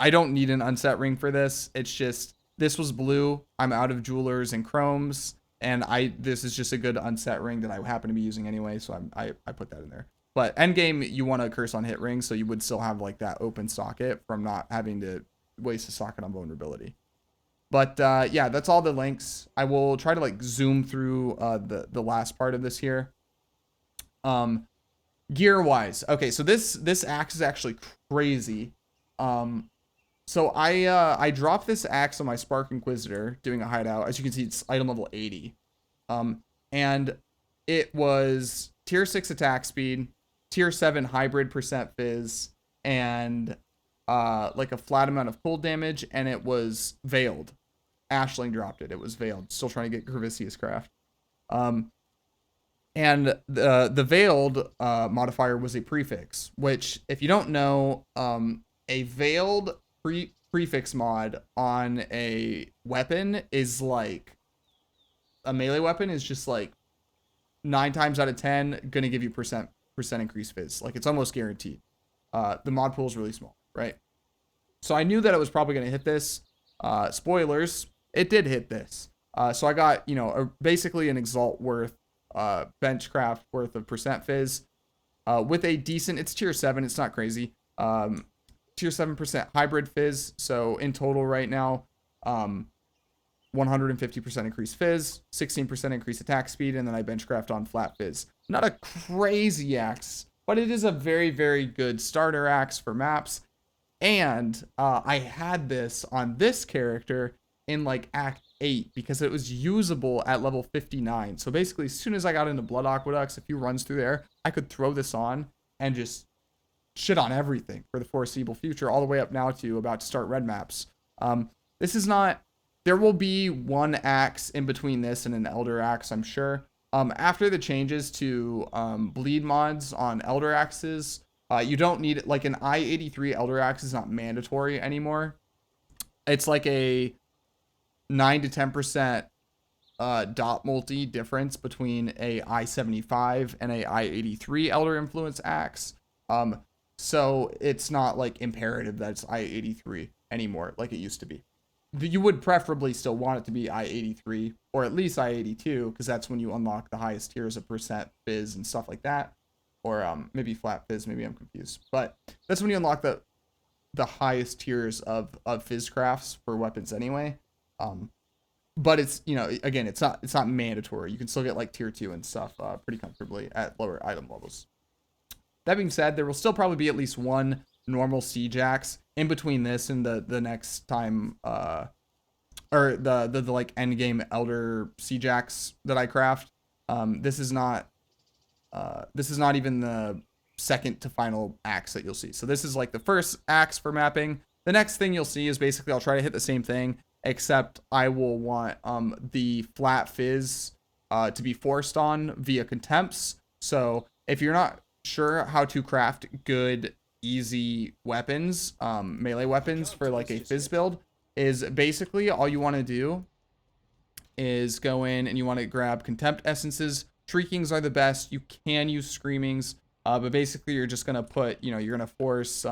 I don't need an unset ring for this. It's just, this was blue. I'm out of jewelers and chromes, and this is just a good unset ring that I happen to be using anyway, so I put that in there. But endgame, you want to curse on hit rings, so you would still have like that open socket from not having to waste a socket on vulnerability. But yeah, that's all the links. I will try to like zoom through the last part of this here. Gear wise, okay, so this axe is actually crazy. So I dropped this axe on my Spark Inquisitor doing a hideout. As you can see, it's item level 80. And it was tier 6 attack speed, tier 7 hybrid % fizz, and like a flat amount of cold damage, and it was veiled. Ashling dropped it. It was veiled. Still trying to get Gravicius Craft. And the veiled modifier was a prefix, which, if you don't know, a veiled prefix mod on a weapon is like, a melee weapon is just like 9 times out of 10 gonna give you percent increase fizz. Like, it's almost guaranteed. The mod pool is really small, right? So I knew that it was probably gonna hit this. Spoilers, it did hit this. So I got, you know, basically an Exalt worth, benchcraft worth of % fizz, with a decent, it's tier 7, it's not crazy, tier 7% hybrid fizz. So in total right now, 150% increased fizz, 16% increased attack speed, and then I benchcraft on flat fizz. Not a crazy axe, but it is a very, very good starter axe for maps. And I had this on this character in like Act 8 because it was usable at level 59. So basically, as soon as I got into Blood Aqueducts, a few runs through there, I could throw this on and just shit on everything for the foreseeable future, all the way up now to about to start red maps. This is not, there will be one axe in between this and an Elder axe, I'm sure. After the changes to bleed mods on Elder axes, you don't need, like, an I-83 Elder axe is not mandatory anymore. It's like a 9 to 10% dot multi difference between a I-75 and a I-83 Elder influence axe. So it's not like imperative that it's I-83 anymore like it used to be. You would preferably still want it to be I-83 or at least I-82, because that's when you unlock the highest tiers of % fizz and stuff like that. Or maybe flat fizz, maybe I'm confused. But that's when you unlock the highest tiers of fizz crafts for weapons anyway. But it's, you know, again, it's not mandatory. You can still get like tier 2 and stuff pretty comfortably at lower item levels. That being said, there will still probably be at least one normal siege axe in between this and the next time, or the like end game Elder siege axe that I craft. This is not even the second to final axe that you'll see. So this is like the first axe for mapping. The next thing you'll see is basically I'll try to hit the same thing, except I will want the flat fizz to be forced on via contempts. So if you're not sure how to craft good, easy weapons, melee weapons for like a fizz build, is basically all you want to do is go in and you want to grab contempt essences. Shriekings are the best. You can use screamings, but basically you're just gonna put, you're gonna force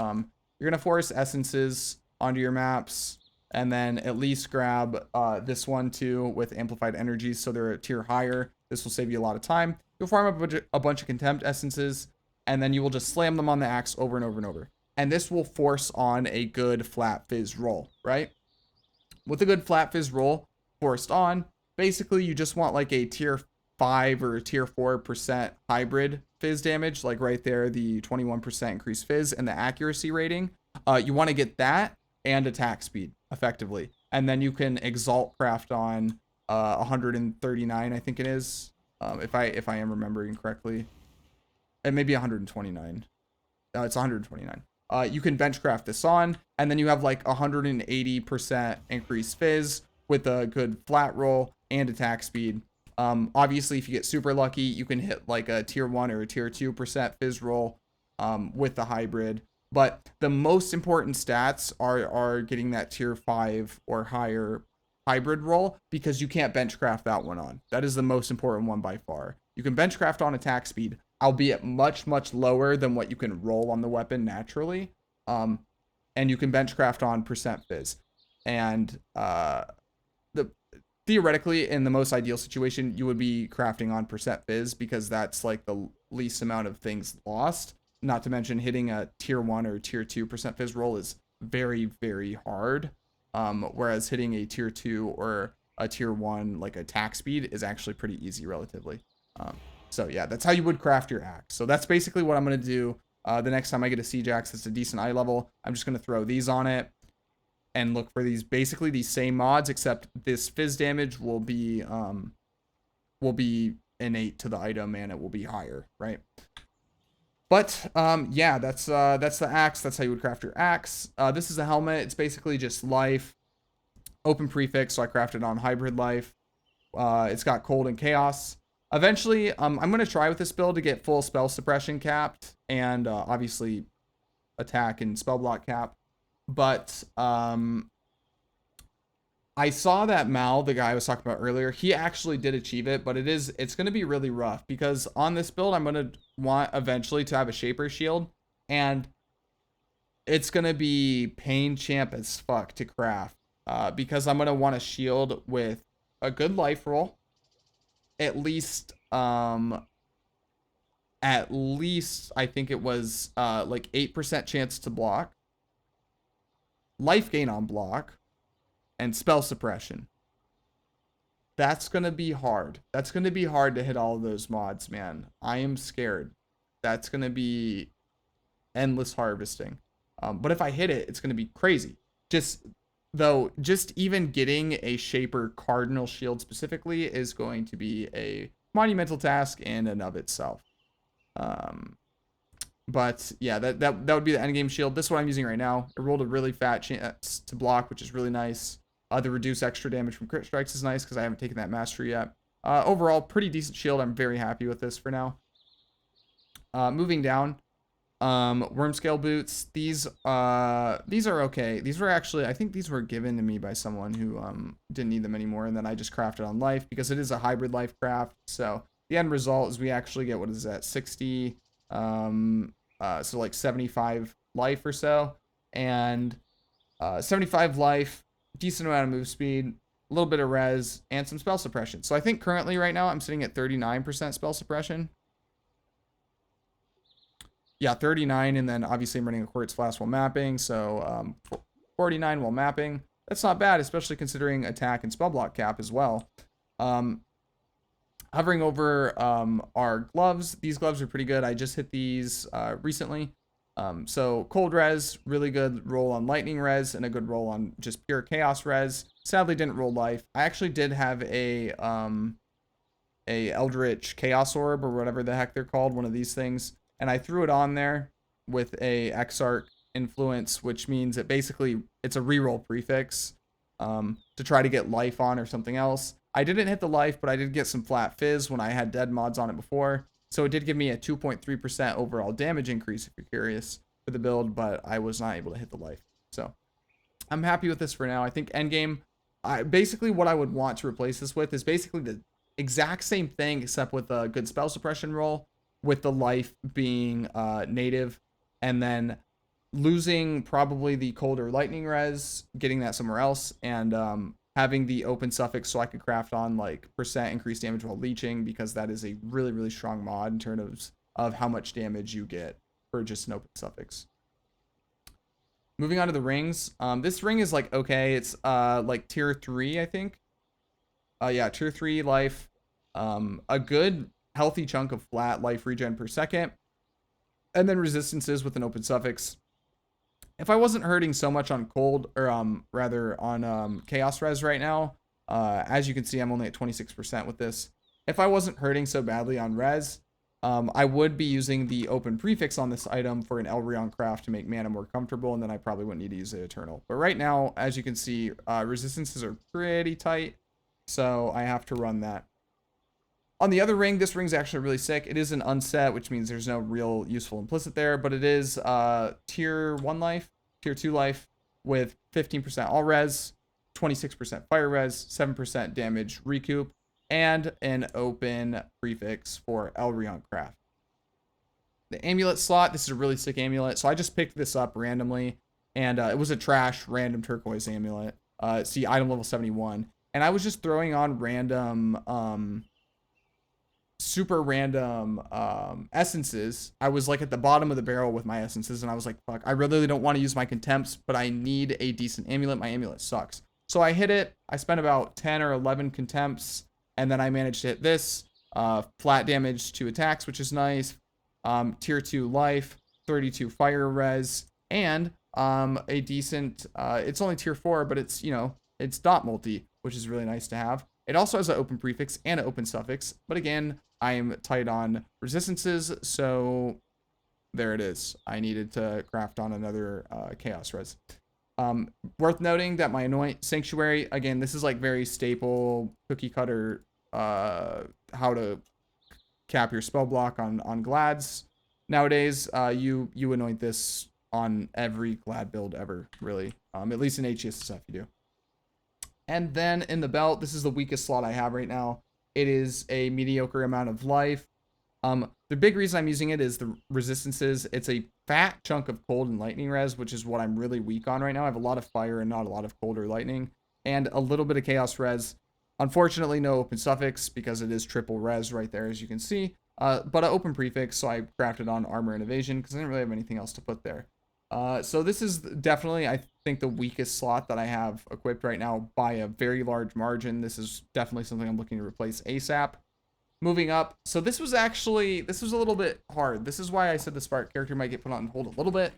essences onto your maps, and then at least grab this one too with amplified energies, so they're a tier higher. This will save you a lot of time. You'll farm up a bunch of contempt essences, and then you will just slam them on the axe over and over and over. And this will force on a good flat fizz roll, right? With a good flat fizz roll forced on, basically you just want like a tier 5 or tier 4% hybrid fizz damage, like right there, the 21% increased fizz and the accuracy rating. You want to get that and attack speed effectively, and then you can exalt craft on 139, I think it is, if I am remembering correctly. It may be 129. It's 129. You can benchcraft this on, and then you have like 180% increased fizz with a good flat roll and attack speed. Obviously, if you get super lucky, you can hit like a tier 1 or a tier 2% fizz roll with the hybrid. But the most important stats are getting that tier 5 or higher hybrid roll, because you can't benchcraft that one on. That is the most important one by far. You can benchcraft on attack speed, albeit much, much lower than what you can roll on the weapon naturally. And you can benchcraft on percent fizz. And theoretically, in the most ideal situation, you would be crafting on percent fizz, because that's like the least amount of things lost. Not to mention hitting a tier 1 or tier 2% fizz roll is very, very hard. Whereas hitting a tier 2 or a tier 1 like attack speed is actually pretty easy relatively. So yeah, that's how you would craft your axe. So that's basically what I'm going to do. The next time I get a siege axe that's a decent eye level, I'm just going to throw these on it and look for these, basically these same mods, except this fizz damage will be innate to the item and it will be higher, right? But yeah, that's the axe. That's how you would craft your axe. This is a helmet. It's basically just life, open prefix, so I crafted on hybrid life. It's got cold and chaos. Eventually, I'm going to try with this build to get full spell suppression capped, and obviously attack and spell block cap. But I saw that Mal, the guy I was talking about earlier, he actually did achieve it, but it's going to be really rough, because on this build, I'm going to want eventually to have a Shaper Shield, and it's going to be pain champ as fuck to craft, because I'm going to want a shield with a good life roll, at least I think it was like 8% chance to block, life gain on block, and spell suppression. That's going to be hard. That's going to be hard to hit all of those mods, man. I am scared. That's going to be endless harvesting. But if I hit it, it's going to be crazy. Just even getting a Shaper Cardinal Shield specifically is going to be a monumental task in and of itself. But yeah, that would be the endgame shield. This is what I'm using right now. It rolled a really fat chance to block, which is really nice. The reduce extra damage from crit strikes is nice, because I haven't taken that mastery yet. Overall, pretty decent shield. I'm very happy with this for now. Moving down, worm scale boots. These are okay. These were actually, I think these were given to me by someone who didn't need them anymore, and then I just crafted on life, because it is a hybrid life craft. So the end result is we actually get, what is that, 60, so like 75 life or so, and 75 life, decent amount of move speed, a little bit of res, and some spell suppression. So I think currently right now I'm sitting at 39% spell suppression. Yeah, 39, and then obviously I'm running a Quartz Flask while mapping, so 49 while mapping. That's not bad, especially considering attack and spell block cap as well. Hovering over our gloves. These gloves are pretty good. I just hit these recently. So cold res, really good roll on lightning res, and a good roll on just pure chaos res. Sadly didn't roll life. I actually did have a Eldritch Chaos Orb, or whatever the heck they're called, one of these things, and I threw it on there with a Exarch influence, which means it basically it's a reroll prefix to try to get life on or something else. I didn't hit the life, but I did get some flat fizz when I had dead mods on it before. So it did give me a 2.3% overall damage increase, if you're curious, for the build, but I was not able to hit the life. So I'm happy with this for now. I think endgame, basically what I would want to replace this with is basically the exact same thing, except with a good spell suppression roll, with the life being native, and then losing probably the colder lightning res, getting that somewhere else, and having the open suffix so I could craft on like percent increased damage while leeching, because that is a really, really strong mod in terms of how much damage you get for just an open suffix. Moving on to the rings. This ring is like okay. It's like tier 3, I think. Yeah, tier 3 life. A good healthy chunk of flat life regen per second. And then resistances with an open suffix. If I wasn't hurting so much on cold, or rather on chaos res right now, as you can see, I'm only at 26% with this. If I wasn't hurting so badly on res, I would be using the open prefix on this item for an Elrion craft to make mana more comfortable, and then I probably wouldn't need to use the Eternal. But right now, as you can see, resistances are pretty tight, so I have to run that. On the other ring, this ring's actually really sick. It is an unset, which means there's no real useful implicit there, but it is tier 1 life, tier 2 life, with 15% all res, 26% fire res, 7% damage recoup, and an open prefix for Elrion craft. The amulet slot, this is a really sick amulet, so I just picked this up randomly, and it was a trash random turquoise amulet. See, item level 71. And I was just throwing on random super random essences. I was like at the bottom of the barrel with my essences, and I was like, fuck, I really don't want to use my contempts, but I need a decent amulet. My amulet sucks. So I hit it. I spent about 10 or 11 contempts, and then I managed to hit this. Flat damage to attacks, which is nice. Tier 2 life, 32 fire res, and a decent, it's only tier 4, but it's, you know, it's dot multi, which is really nice to have. It also has an open prefix and an open suffix, but again, I'm tight on resistances, so there it is. I needed to craft on another chaos res. Worth noting that my Annoint Sanctuary, again, this is like very staple cookie cutter how to cap your spell block on Glads. Nowadays, you anoint this on every Glad build ever, really. At least in HCSSF you do. And then in the belt, this is the weakest slot I have right now. It is a mediocre amount of life. The big reason I'm using it is the resistances. It's a fat chunk of cold and lightning res, which is what I'm really weak on right now. I have a lot of fire and not a lot of cold or lightning, and a little bit of chaos res. Unfortunately, no open suffix because it is triple res right there, as you can see. But an open prefix, so I crafted on armor and evasion because I didn't really have anything else to put there. So this is definitely, I think, the weakest slot that I have equipped right now by a very large margin. This is definitely something I'm looking to replace ASAP. Moving up, so this was a little bit hard. This is why I said the Spark character might get put on hold a little bit,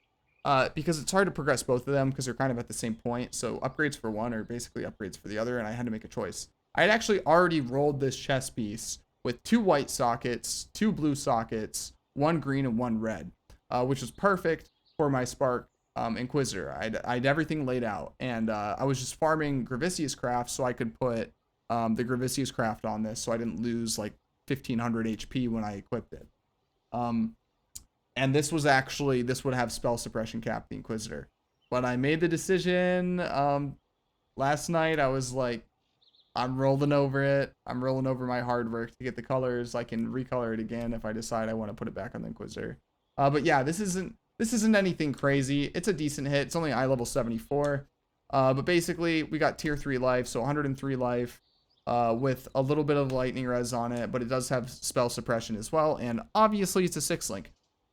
because it's hard to progress both of them because they're kind of at the same point. So upgrades for one are basically upgrades for the other, and I had to make a choice. I had actually already rolled this chess piece with 2 white sockets, 2 blue sockets, 1 green and 1 red, which was perfect for my Spark Inquisitor. I had everything laid out, and I was just farming Gravicius craft so I could put the Gravicius craft on this so I didn't lose like 1500 HP when I equipped it. And this would have spell suppression cap the Inquisitor. But I made the decision last night. I was like, I'm rolling over it. I'm rolling over my hard work to get the colors. I can recolor it again if I decide I want to put it back on the Inquisitor. But yeah, this isn't anything crazy. It's a decent hit. It's only eye level 74. But basically, we got tier 3 life, so 103 life. With a little bit of lightning res on it, but it does have spell suppression as well, and obviously it's a 6-link.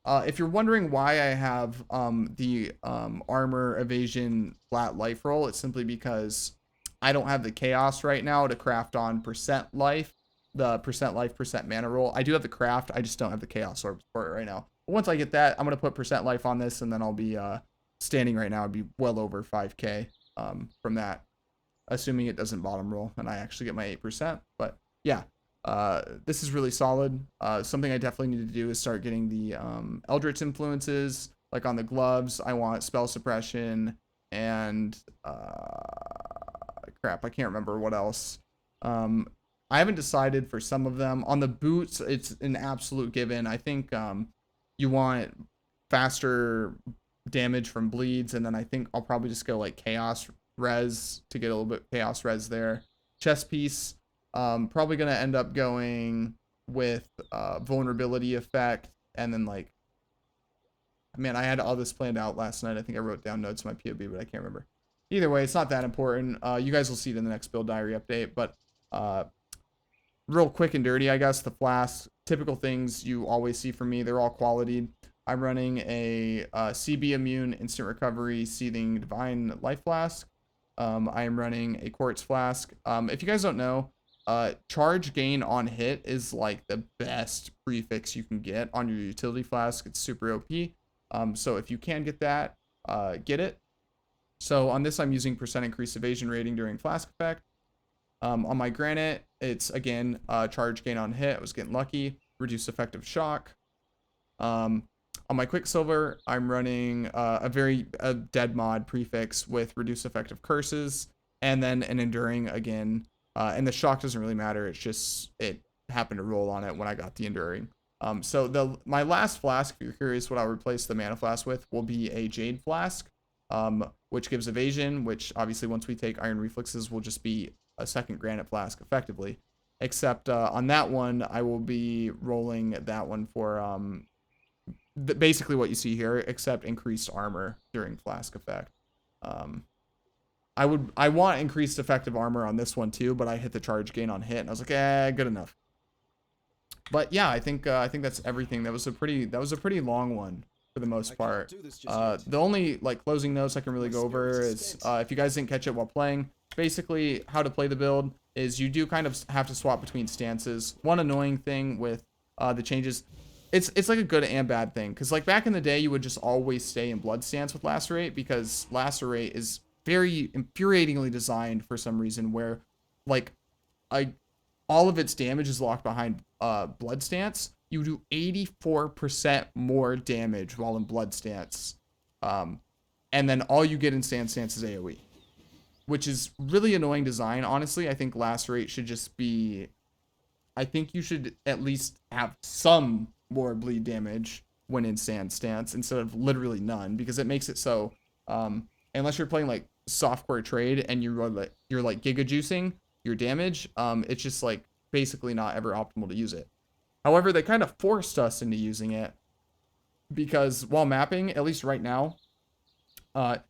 If you're wondering why I have the armor evasion flat life roll, it's simply because I don't have the chaos right now to craft on percent life, the percent life, percent mana roll. I do have the craft, I just don't have the chaos orb for it right now. But once I get that, I'm going to put percent life on this, and then I'll be standing right now, I'd be well over 5k from that. Assuming it doesn't bottom roll and I actually get my 8%. But yeah, This is really solid. Something I definitely need to do is start getting the Eldritch influences, like on the gloves. I want spell suppression and crap, I can't remember what else. I haven't decided for some of them. On the boots, it's an absolute given. I think you want faster damage from bleeds, and then I think I'll probably just go like chaos res to get a little bit chaos res there. Chest piece, probably gonna end up going with vulnerability effect, and then like, man, I had all this planned out last night. I think I wrote down notes in my POB, but I can't remember. Either way, it's not that important. You guys will see it in the next build diary update, but real quick and dirty, I guess, the flasks, typical things you always see from me, they're all quality. I'm running a CB Immune Instant Recovery Seething Divine Life Flask. I am running a Quartz Flask. If you guys don't know, charge gain on hit is like the best prefix you can get on your utility flask. It's super OP. So if you can get that, get it. So on this, I'm using percent increased evasion rating during flask effect. On my granite, it's again charge gain on hit. I was getting lucky. Reduce effective shock. On my quicksilver, I'm running a dead mod prefix with reduce effective curses, and then an enduring again. And the shock doesn't really matter. It's just it happened to roll on it when I got the enduring. So my last flask, if you're curious what I'll replace the mana flask with, will be a jade flask, which gives evasion, which obviously once we take iron reflexes will just be a second granite flask effectively. Except on that one, I will be rolling that one for basically what you see here, except increased armor during flask effect. I want increased effective armor on this one too, but I hit the charge gain on hit, and I was like, good enough. But yeah, I think that's everything. That was a pretty long one for the most part. The only like closing notes I can really go over is if you guys didn't catch it while playing, basically how to play the build is you do kind of have to swap between stances. One annoying thing with the changes, it's like a good and bad thing, because like back in the day you would just always stay in blood stance with Lacerate, because Lacerate is very infuriatingly designed for some reason where like all of its damage is locked behind blood stance. You do 84% more damage while in blood stance, and then all you get in stance is AoE, which is really annoying design. Honestly, I think Lacerate should just be, I think you should at least have some more bleed damage when in stance instead of literally none, because it makes it so unless you're playing like softcore trade and you're like giga juicing your damage, it's just like basically not ever optimal to use it. However, they kind of forced us into using it, because while mapping, at least right now,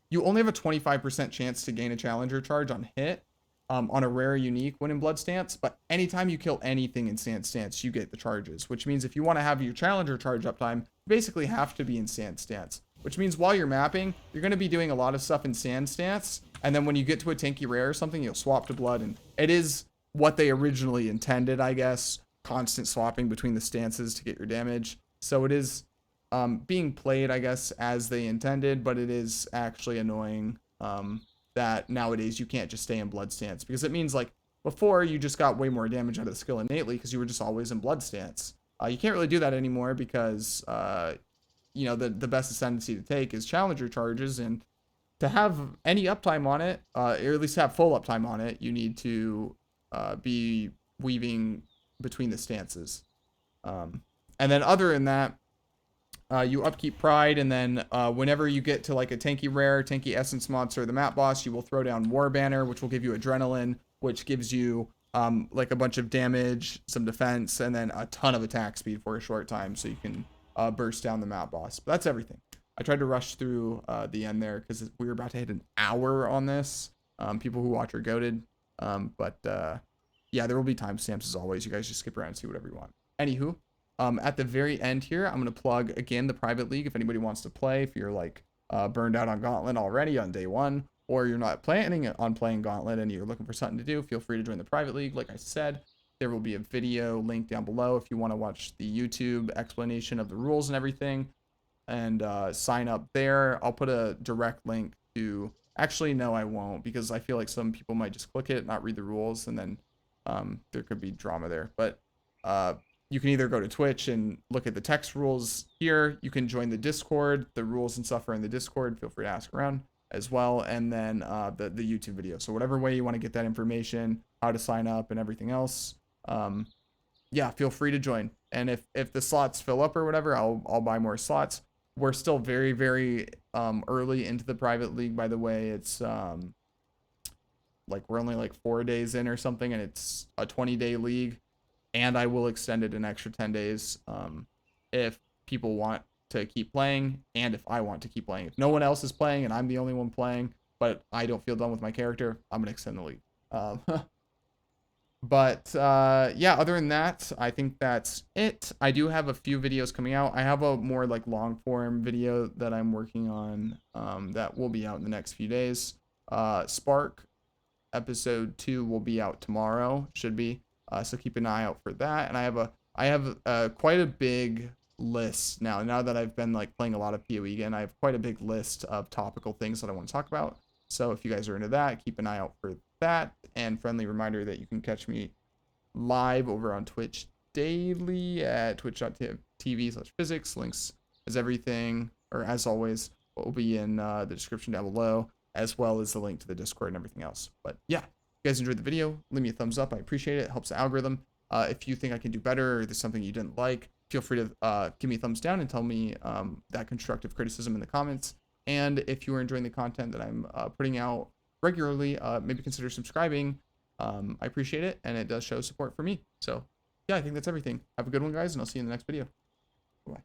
you only have a 25% chance to gain a challenger charge on hit on a rare unique when in blood stance, but anytime you kill anything in stance, you get the charges, which means if you want to have your challenger charge uptime, you basically have to be in stance, which means while you're mapping, you're going to be doing a lot of stuff in stance, and then when you get to a tanky rare or something, you'll swap to blood, and it is what they originally intended, I guess, constant swapping between the stances to get your damage. So it is being played, I guess, as they intended, but it is actually annoying that nowadays you can't just stay in blood stance, because it means like before you just got way more damage out of the skill innately because you were just always in blood stance. You can't really do that anymore because you know, the best ascendancy to take is challenger charges, and to have any uptime on it, or at least have full uptime on it, you need to be weaving between the stances. And then other than that, you upkeep Pride, and then whenever you get to like a tanky rare, tanky essence monster, the map boss, you will throw down War Banner, which will give you Adrenaline, which gives you like a bunch of damage, some defense, and then a ton of attack speed for a short time, so you can burst down the map boss. But that's everything. I tried to rush through the end there because we were about to hit an hour on this. People who watch are goated. Yeah, there will be timestamps as always. You guys just skip around and see whatever you want. Anywho, at the very end here, I'm going to plug again the private league if anybody wants to play. If you're like burned out on Gauntlet already on day one, or you're not planning on playing Gauntlet and you're looking for something to do, feel free to join the private league. Like I said, there will be a video link down below if you want to watch the YouTube explanation of the rules and everything, and sign up there. I'll put a direct link to, actually no I won't, because I feel like some people might just click it, not read the rules, and then there could be drama there. But you can either go to Twitch and look at the text rules here. You can join the Discord. The rules and stuff are in the Discord. Feel free to ask around as well. And then the YouTube video. So whatever way you want to get that information, how to sign up and everything else, yeah, feel free to join. And if the slots fill up or whatever, I'll buy more slots. We're still very, very early into the private league, by the way. It's like we're only like 4 days in or something, and it's a 20-day league. And I will extend it an extra 10 days if people want to keep playing, and if I want to keep playing. If no one else is playing and I'm the only one playing, but I don't feel done with my character, I'm gonna extend the league. But yeah, other than that, I think that's it. I do have a few videos coming out. I have a more like long form video that I'm working on that will be out in the next few days. Spark episode 2 will be out tomorrow, should be. So keep an eye out for that. And I have quite a big list now that I've been like playing a lot of PoE again. I have quite a big list of topical things that I want to talk about. So if you guys are into that, keep an eye out for that. And friendly reminder that you can catch me live over on Twitch daily at twitch.tv/physics. Links as everything, or as always, will be in the description down below, as well as the link to the Discord and everything else. But yeah, if you guys enjoyed the video, leave me a thumbs up. I appreciate it. It helps the algorithm. If you think I can do better or there's something you didn't like, feel free to give me a thumbs down and tell me that constructive criticism in the comments. And if you are enjoying the content that I'm putting out regularly, maybe consider subscribing. I appreciate it, and it does show support for me. So yeah, I think that's everything. Have a good one, guys, and I'll see you in the next video. Bye.